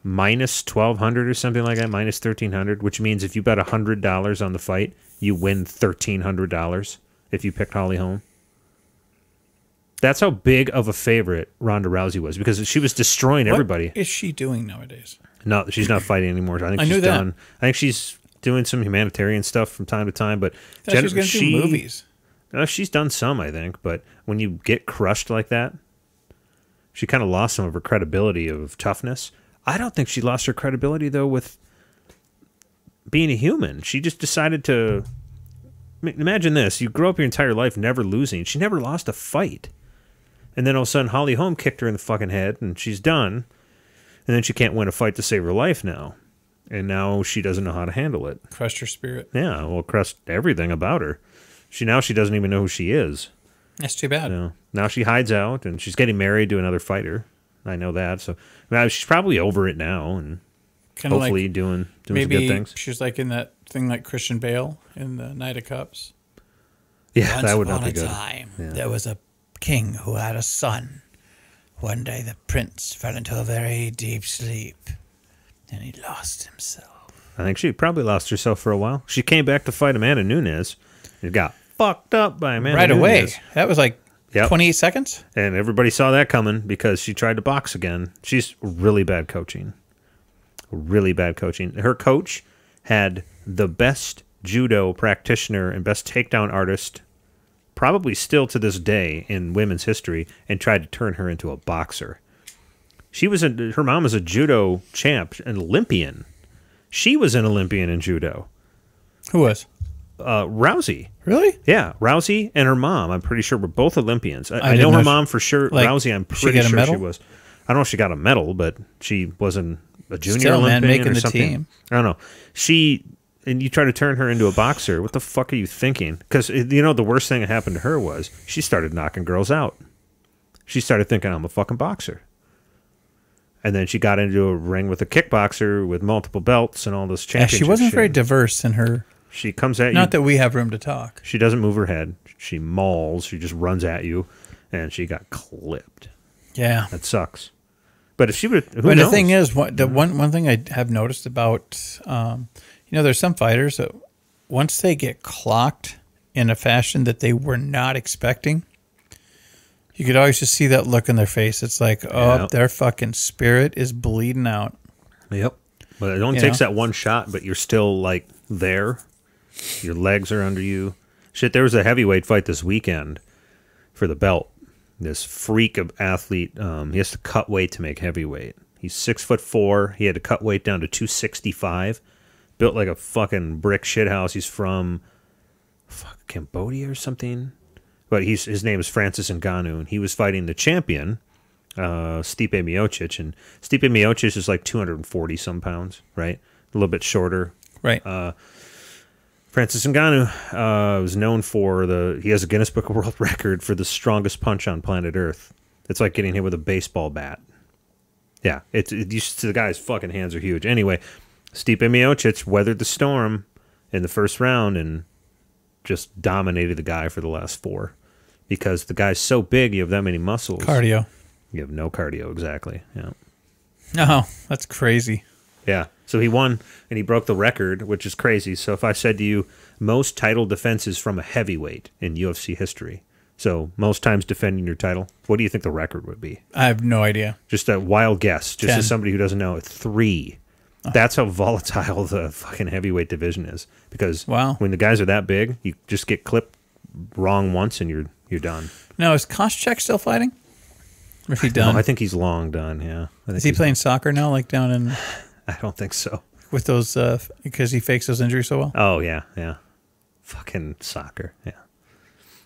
minus 1,200 or something like that, minus 1,300, which means if you bet $100 on the fight, you win $1,300 if you picked Holly Holm. That's how big of a favorite Ronda Rousey was, because she was destroying everybody. What is she doing nowadays? No, she's not fighting anymore. I think she's done. I think she's doing some humanitarian stuff from time to time, but she's going to do movies. She's done some, I think, but when you get crushed like that, she kind of lost some of her credibility of toughness. I don't think she lost her credibility, though, with being a human. She just decided to... Imagine this. You grow up your entire life never losing. She never lost a fight. And then all of a sudden, Holly Holm kicked her in the fucking head, and she's done. And then she can't win a fight to save her life now. And now she doesn't know how to handle it. Crushed her spirit. Yeah, well, crushed everything about her. She doesn't even know who she is. That's too bad. Now she hides out, and she's getting married to another fighter. I know that. So she's probably over it now, and kinda hopefully like doing some good things. She's like in that thing like Christian Bale in the Knight of Cups. Yeah, that would not be good. Once upon a time, there was a king who had a son. One day the prince fell into a very deep sleep, and he lost himself. I think she probably lost herself for a while. She came back to fight Amanda Nunes and got fucked up by Amanda Nunes. Right away. That was like 28 seconds? And everybody saw that coming because she tried to box again. She's really bad coaching. Really bad coaching. Her coach had the best judo practitioner and best takedown artist, probably still to this day in women's history, and tried to turn her into a boxer. Her mom was a judo champ, an Olympian. She was an Olympian in judo. Who was? Rousey. Really? Yeah, Rousey and her mom, I'm pretty sure, were both Olympians. I know her mom for sure. Like, Rousey, I'm pretty sure she was. I don't know if she got a medal, but she wasn't a junior Olympian making or the something. Team. I don't know. And you try to turn her into a boxer. What the fuck are you thinking? Because, the worst thing that happened to her was she started knocking girls out. She started thinking, I'm a fucking boxer. And then she got into a ring with a kickboxer with multiple belts and all this championship she wasn't shit. very diverse in her... She comes at you. Not that we have room to talk. She doesn't move her head. She mauls. She just runs at you. And she got clipped. Yeah. That sucks. But if she would... Who knows? The thing is, one thing I have noticed about... there's some fighters that once they get clocked in a fashion that they were not expecting, you could always just see that look in their face. It's like, their fucking spirit is bleeding out. Yep. But it only takes that one shot, but you're still, like, there. Your legs are under you. Shit, there was a heavyweight fight this weekend for the belt. This freak of athlete, he has to cut weight to make heavyweight. He's 6'4". He had to cut weight down to 265. Built like a fucking brick shithouse. He's from Cambodia or something. But his name is Francis Ngannou, and he was fighting the champion, Stipe Miocic. And Stipe Miocic is like 240 some pounds, right? A little bit shorter. Right. Francis Ngannou was known for he has a Guinness Book of World Record for the strongest punch on planet Earth. It's like getting hit with a baseball bat. Yeah, the guy's fucking hands are huge. Anyway, Stipe Miocic weathered the storm in the first round and just dominated the guy for the last 4. Because the guy's so big, you have that many muscles. Cardio. You have no cardio, exactly. Yeah. Oh, that's crazy. Yeah. So he won, and he broke the record, which is crazy. So if I said to you, most title defenses from a heavyweight in UFC history, so most times defending your title, what do you think the record would be? I have no idea. Just a wild guess, just 10. as somebody who doesn't know, 3. Oh. That's how volatile the fucking heavyweight division is. Because when the guys are that big, you just get clipped wrong once, and you're done. Now, is Koscheck still fighting? Or is he done? No, I think he's long done, yeah. Is he playing soccer now, like down in... I don't think so. With those, because he fakes those injuries so well? Oh, yeah. Fucking soccer, yeah.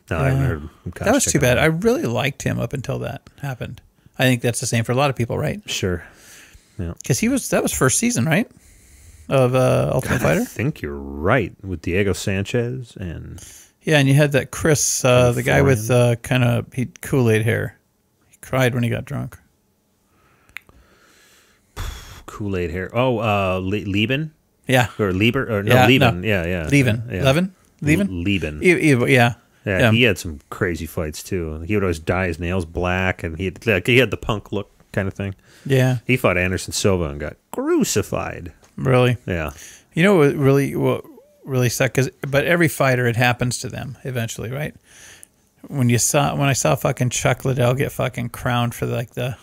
No, I haven't heard Koscheck. That was too bad. I really liked him up until that happened. I think that's the same for a lot of people, right? Sure. Yeah. Because that was first season, right? Of Ultimate Fighter? I think you're right, with Diego Sanchez and... Yeah, and you had that Chris, the guy with kind of Kool-Aid hair. He cried when he got drunk. Kool-Aid hair. Oh, Lieben? Yeah. Or Lieber? Or no, Lieben. No. Yeah. Lieben. Yeah. Levin? Lieben. Yeah. Yeah, he had some crazy fights, too. He would always dye his nails black, and he had the punk look kind of thing. Yeah. He fought Anderson Silva and got crucified. Really? Yeah. You know what really sucked? But every fighter, it happens to them eventually, right? When I saw fucking Chuck Liddell get fucking crowned for like the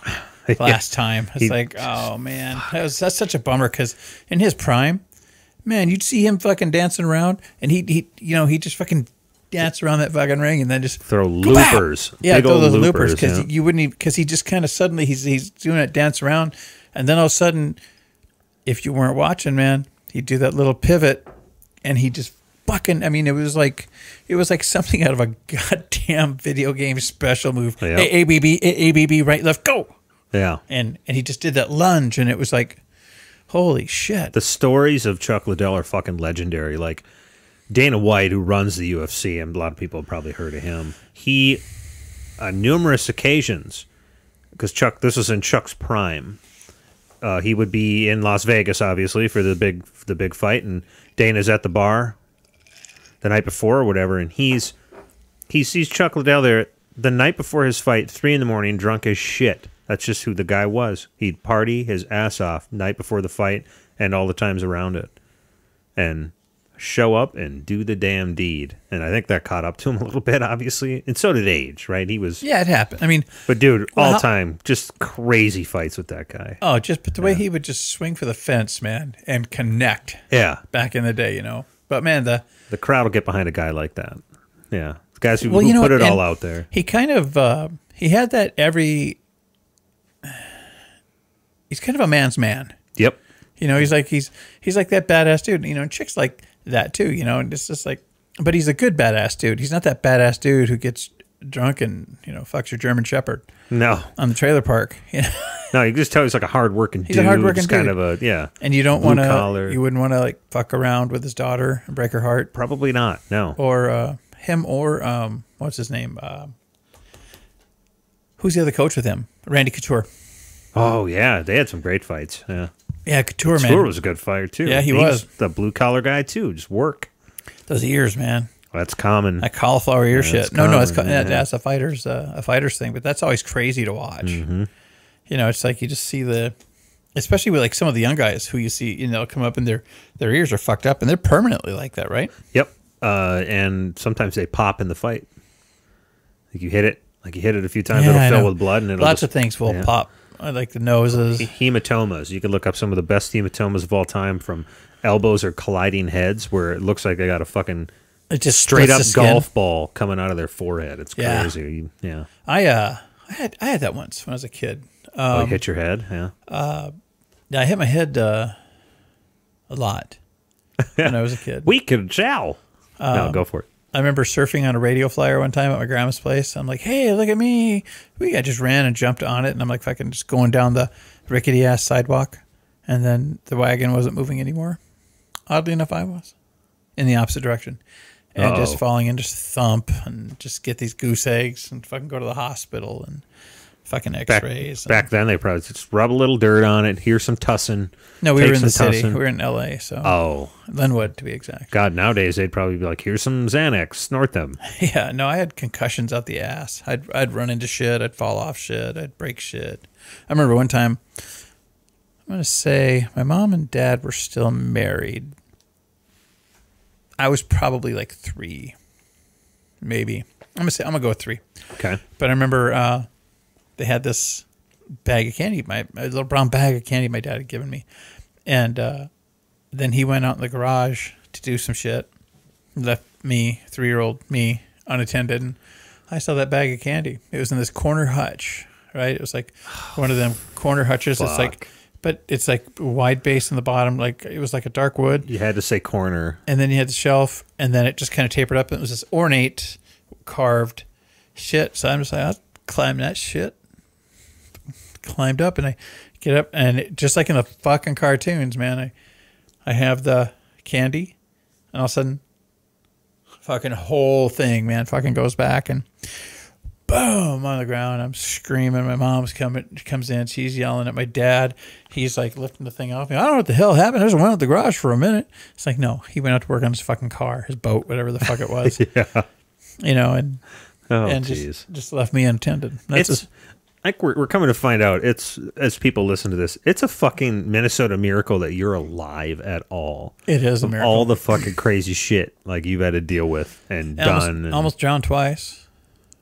last time, it's like, oh man, that's such a bummer because in his prime, man, you'd see him fucking dancing around, and he just fucking dance around that fucking ring and then just throw loopers. Yeah, throw those loopers because you wouldn't because he just kind of suddenly he's doing that dance around, and then all of a sudden, if you weren't watching, man, he'd do that little pivot, and he just fucking. I mean, it was like something out of a goddamn video game special move. Yep. ABB, right, left, go. Yeah, and he just did that lunge, and it was like, holy shit. The stories of Chuck Liddell are fucking legendary. Like Dana White, who runs the UFC, and a lot of people have probably heard of him. He, on numerous occasions, because this was in Chuck's prime. He would be in Las Vegas, obviously, for the big fight, and Dana's at the bar the night before or whatever, and he sees Chuck Liddell there the night before his fight, 3 a.m, drunk as shit. That's just who the guy was. He'd party his ass off night before the fight and all the times around it, and show up and do the damn deed. And I think that caught up to him a little bit, obviously, and so did age, right? He was it happened. I mean, but dude, all time, just crazy fights with that guy. Oh, but the way he would just swing for the fence, man, and connect. Yeah, back in the day, you know. But man, the crowd will get behind a guy like that. Yeah, the guys who put it all out there. He kind of he had that he's kind of a man's man. Yep. You know, he's like that badass dude. You know, and chicks like that too. You know, and it's just like, but he's a good badass dude. He's not that badass dude who gets drunk and fucks your German Shepherd. No. On the trailer park. You know? No, you can just tell he's like a hardworking dude. He's a hardworking dude. Kind of a And you don't want to. You wouldn't want to like fuck around with his daughter and break her heart. Probably not. No. Or him or what's his name? Who's the other coach with him? Randy Couture. Oh yeah, they had some great fights. Yeah. Yeah, Couture, man. Couture was a good fighter too. Yeah, he was the blue collar guy too. Just work. Those ears, man. Well, that's common. That cauliflower ear shit. No, that's a fighter's thing. But that's always crazy to watch. Mm-hmm. You know, it's like you just see especially with like some of the young guys who you see, come up and their ears are fucked up and they're permanently like that, right? Yep. And sometimes they pop in the fight. Like you hit it a few times, it'll fill with blood, and lots of things will pop. I like the noses. Hematomas. You can look up some of the best hematomas of all time, from elbows or colliding heads, where it looks like they got a fucking It just straight splits up the skin. golf ball coming out of their forehead. It's Yeah. crazy. Yeah. I had that once when I was a kid. You hit your head? Yeah. Yeah, I hit my head a lot when I was a kid. We could chow. No, go for it. I remember surfing on a radio flyer one time at my grandma's place. I'm like, hey, look at me. I just ran and jumped on it, and I'm like fucking just going down the rickety-ass sidewalk, and then the wagon wasn't moving anymore. Oddly enough, I was in the opposite direction. And just falling in, just thump, and just get these goose eggs, and fucking go to the hospital, and fucking x-rays. Back then, they probably just rub a little dirt on it, here's some tussin. No, we were in the some city. tussin. We were in L.A., so. Oh. Linwood, to be exact. God, nowadays, they'd probably be like, here's some Xanax, snort them. Yeah, no, I had concussions out the ass. I'd run into shit. I'd fall off shit. I'd break shit. I remember one time, I'm going to say my mom and dad were still married. I was probably like 3, maybe. I'm going to go with 3. Okay. But I remember they had this bag of candy, a little brown bag of candy my dad had given me. And then he went out in the garage to do some shit, left me, 3-year-old me, unattended, and I saw that bag of candy. It was in this corner hutch, right? It was like one of them corner hutches. It's like, but it's like wide base in the bottom, like it was like a dark wood. You had to say corner. And then you had the shelf, and then it just kind of tapered up, and it was this ornate carved shit. So I'm just like, I'll climb that shit. Climbed up, and I get up, and just like in the fucking cartoons, man, I have the candy, and all of a sudden, fucking whole thing, man, fucking goes back, and boom, on the ground. I'm screaming. My mom's comes in. She's yelling at my dad. He's like lifting the thing off me. I don't know what the hell happened. I just went out the garage for a minute. It's like, no, he went out to work on his fucking car, his boat, whatever the fuck it was. Yeah. You know, and geez. just left me unattended. That's like we're coming to find out, it's, as people listen to this, it's a fucking Minnesota miracle that you're alive at all. It is a Of miracle. all the fucking crazy shit like you've had to deal with and done. Almost drowned twice.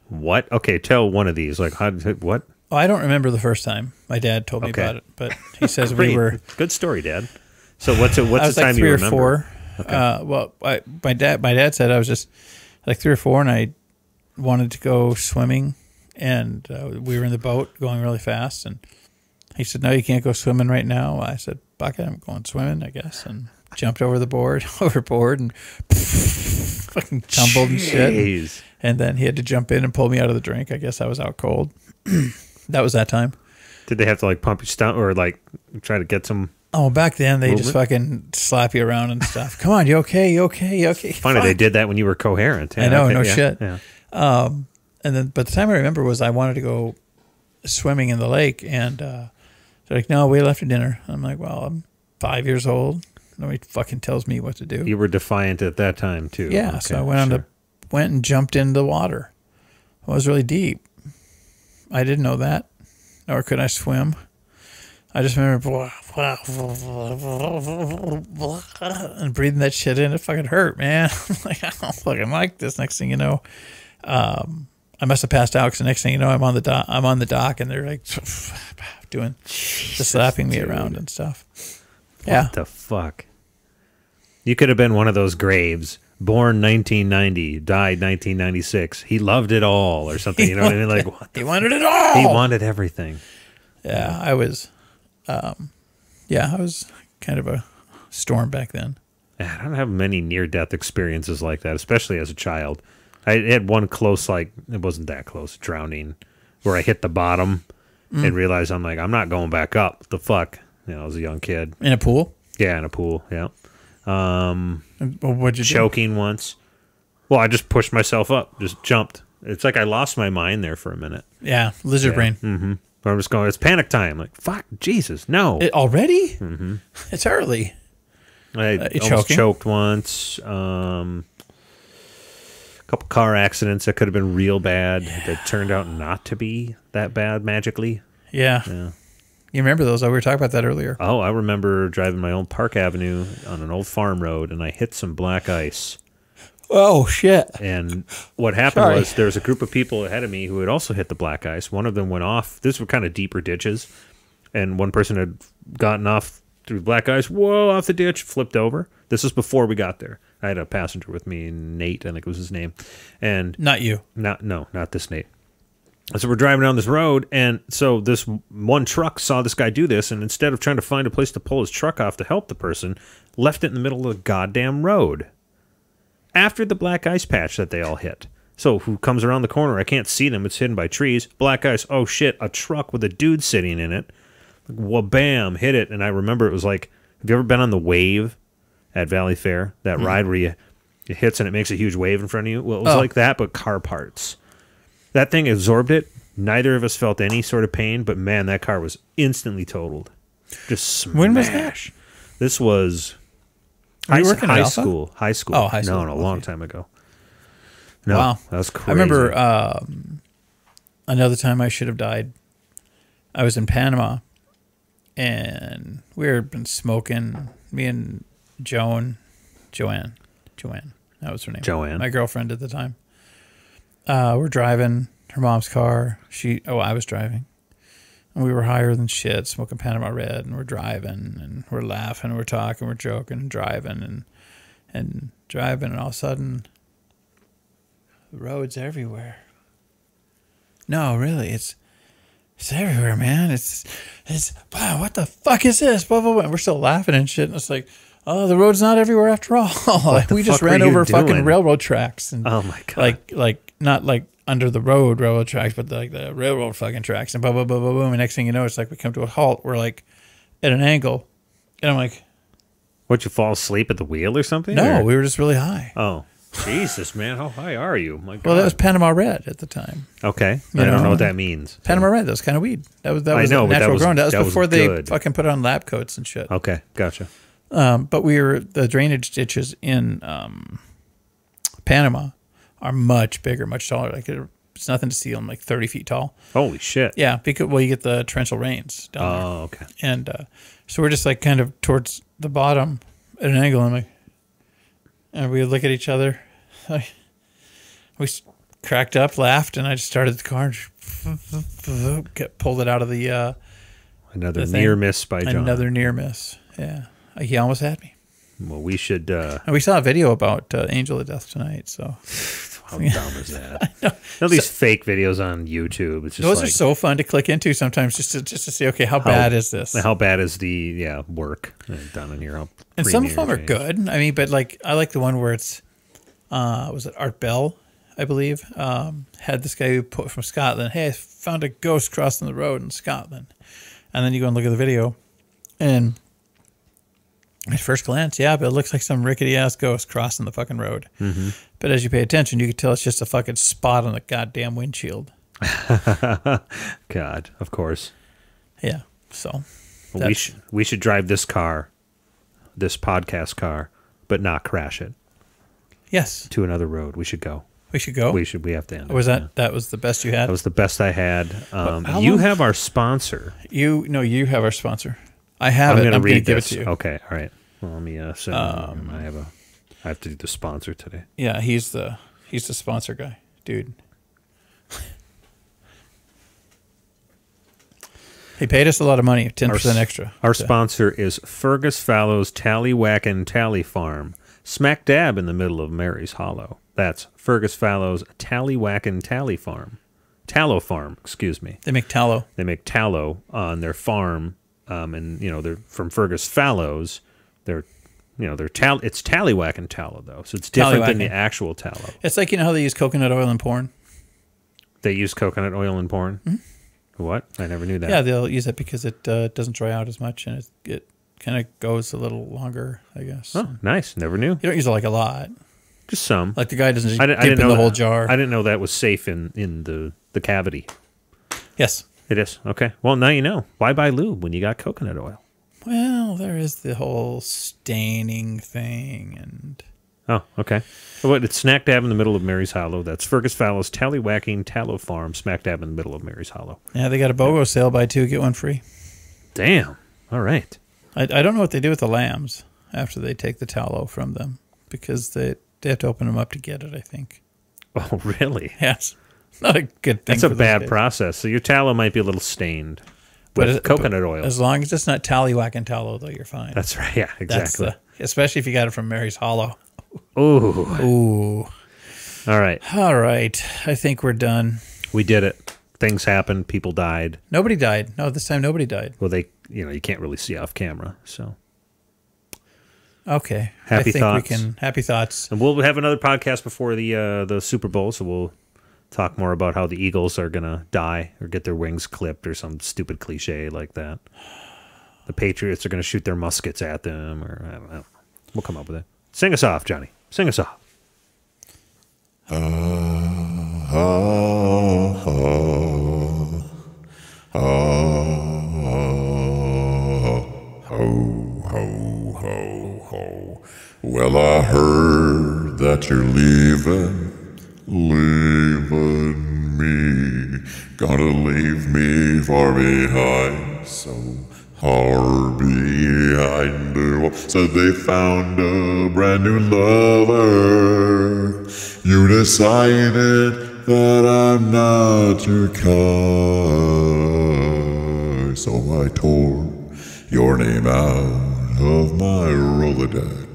What? Okay, tell one of these. Like, what? Oh, I don't remember the first time. My dad told me about it, but he says we were. Good story, Dad. So what's the I was time like you 3 or remember? 4. Well, my dad said I was just like 3 or 4, and I wanted to go swimming, and we were in the boat going really fast, and he said, "No, you can't go swimming right now." I said, "Fuck it, I'm going swimming, I guess," and jumped overboard, and fucking tumbled and shit. And then he had to jump in and pull me out of the drink. I guess I was out cold. That was that time. Did they have to like pump your stomach or like try to get some? Oh, back then they movement? just fucking slap you around and stuff. Come on, you okay? You okay? You okay? Funny, they did that when you were coherent. Yeah, I know, okay, no yeah, shit. Yeah. And then, but the time I remember was I wanted to go swimming in the lake, and they're like, "No, wait after dinner." I'm like, "Well, I'm 5 years old. Nobody fucking tells me what to do." You were defiant at that time too. Yeah, Okay, so I went and jumped into the water. It was really deep. I didn't know that, nor could I swim. I just remember and breathing that shit in. It fucking hurt, man. I'm like, I don't fucking like this. Next thing you know, I must have passed out, because the next thing you know, I'm on the dock, and they're like doing just slapping me around and stuff. Yeah. What the fuck? You could have been one of those Graves. Born 1990, died 1996. He loved it all, or something. You know what I mean? Like, what He wanted it all. He wanted everything. Yeah, I was. I was kind of a storm back then. I don't have many near-death experiences like that, especially as a child. I had one close, like, it wasn't that close, drowning, where I hit the bottom and realized I'm like, I'm not going back up. What the fuck? You know, I was a young kid. In a pool? Yeah, in a pool, yeah. What'd you choking once. Well, I just pushed myself up, just jumped. It's like I lost my mind there for a minute. Yeah, lizard brain. Mm-hmm. But I'm just going, it's panic time. Like, fuck, Jesus, no. Already? Mm-hmm. It's early. I almost choked once. A couple car accidents that could have been real bad that turned out not to be that bad magically. Yeah. You remember those? We were talking about that earlier. Oh, I remember driving my own Park Avenue on an old farm road, and I hit some black ice. Oh, shit. And what happened was there was a group of people ahead of me who had also hit the black ice. One of them went off. These were kind of deeper ditches. And one person had gotten off through black ice, off the ditch, flipped over. This was before we got there. I had a passenger with me, Nate, I think was his name, and Not you. not this Nate. And so we're driving down this road, and so this one truck saw this guy do this, and instead of trying to find a place to pull his truck off to help the person, left it in the middle of the goddamn road after the black ice patch that they all hit. So who comes around the corner? I can't see them. It's hidden by trees. Black ice. Oh, shit. A truck with a dude sitting in it. Well, bam, hit it. And I remember it was like, have you ever been on the wave at Valley Fair? That ride where it hits and it makes a huge wave in front of you? Well, it was like that, but car parts. That thing absorbed it. Neither of us felt any sort of pain, but man, that car was instantly totaled. Just smash. When was that? This was Were you working at Alpha? school. High school. Oh, high school. No, a long time ago. No, Wow. that was crazy. I remember another time I should have died. I was in Panama, and we had been smoking. Me and Joanne. That was her name. Joanne. My girlfriend at the time. We're driving her mom's car. I was driving. And we were higher than shit, smoking Panama Red, and we're driving, and we're laughing, we're talking, we're joking, and driving, and driving, and all of a sudden, the road's everywhere. No, really, it's everywhere, man. It's wow, what the fuck is this? Blah, blah, blah. And we're still laughing and shit, and it's like, oh, the road's not everywhere after all. We just ran over fucking railroad tracks. And oh my God. Like not like under the road railroad tracks, but like the railroad fucking tracks, and boom, boom, boom, boom, boom. And next thing you know, it's like we come to a halt. We're like at an angle, and I'm like, what, you fall asleep at the wheel or something? no, or? we were just really high. Oh, Jesus, man. How high are you? My God. Well, that was Panama Red at the time. Okay. You I don't know, know what that means. Panama Red, that was kind of weed. That was I know, but that natural was- grown. That was that was before they good. fucking put on lab coats and shit. Okay, gotcha. But the drainage ditches in Panama are much bigger, much taller. Like it's nothing to see them, like 30 feet tall. Holy shit. Yeah, because you get the torrential rains down there. Oh, okay. And so we're just like kind of towards the bottom at an angle. And we look at each other. We cracked up, laughed, and I just started the car and pulled it out of the Another the thing. near miss by John. Another near miss. Yeah, he almost had me. Well, we should. And we saw a video about Angel of Death tonight. So How dumb is that? You know these fake videos on YouTube. It's just those like, are so fun to click into sometimes, just to see. Okay, how bad is this? How bad is the work done in here? And some of them are good. I mean, but like I like the one where it's was it Art Bell, I believe, had this guy who put from Scotland. Hey, I found a ghost crossing the road in Scotland, and then you go and look at the video, and at first glance, yeah, but it looks like some rickety ass ghost crossing the fucking road. Mm-hmm. But as you pay attention, you can tell it's just a fucking spot on the goddamn windshield. God, of course. Yeah. So well, we should drive this car, this podcast car, but not crash it. Yes. To another road. We should go. We should go. We have to end it. Was that was the best you had? That was the best I had. You have our sponsor. You have our sponsor. I have it. I'm going to give it to you. Okay, all right. Well, let me send I have to do the sponsor today. Yeah, he's the sponsor guy, dude. He paid us a lot of money, 10% extra. Our sponsor is Fergus Fallows Tallywhackin' Tally Farm, smack dab in the middle of Mary's Hollow. That's Fergus Fallows Tallywhackin' Tally Farm. Tallow Farm, excuse me. They make tallow. They make tallow on their farm, and they're from Fergus Fallows. It's tallywhacking tallow though, so it's different than the actual tallow. It's like how they use coconut oil in porn. They use coconut oil in porn. Mm-hmm. What? I never knew that. Yeah, they'll use it because it doesn't dry out as much, and it kind of goes a little longer, I guess. Oh, nice! Never knew. You don't use it like a lot. Just some. Like the guy doesn't just I dip didn't in know the whole jar. I didn't know that was safe in the cavity. Yes, it is. Okay. Well, now you know. Why buy lube when you got coconut oil? Well, there is the whole staining thing, and oh, okay. Well, it's smack dab in the middle of Mary's Hollow. That's Fergus Fallows Tallywhacking Tallow Farm, smack dab in the middle of Mary's Hollow. Yeah, they got a BOGO sale, buy two get one free. Damn. All right. I don't know what they do with the lambs after they take the tallow from them, because they have to open them up to get it, I think. Oh, really? Yes. Not a good thing. That's a bad process. So your tallow might be a little stained with coconut oil. As long as it's not tallywhacking tallow, though, you're fine. That's right. Yeah, exactly. Especially if you got it from Mary's Hollow. Oh. Ooh. All right. All right. I think we're done. We did it. Things happened. People died. Nobody died. No, this time nobody died. Well, you can't really see off camera, so. Okay. Happy thoughts. Happy thoughts. And we'll have another podcast before the Super Bowl, so we'll talk more about how the Eagles are going to die or get their wings clipped or some stupid cliche like that. The Patriots are going to shoot their muskets at them, or I don't know. We'll come up with it. Sing us off, Johnny. Sing us off. Well, I heard that you're leaving me, gonna leave me far behind, so far behind. So they found a brand new lover. You decided that I'm not your kind, so I tore your name out of my Rolodex.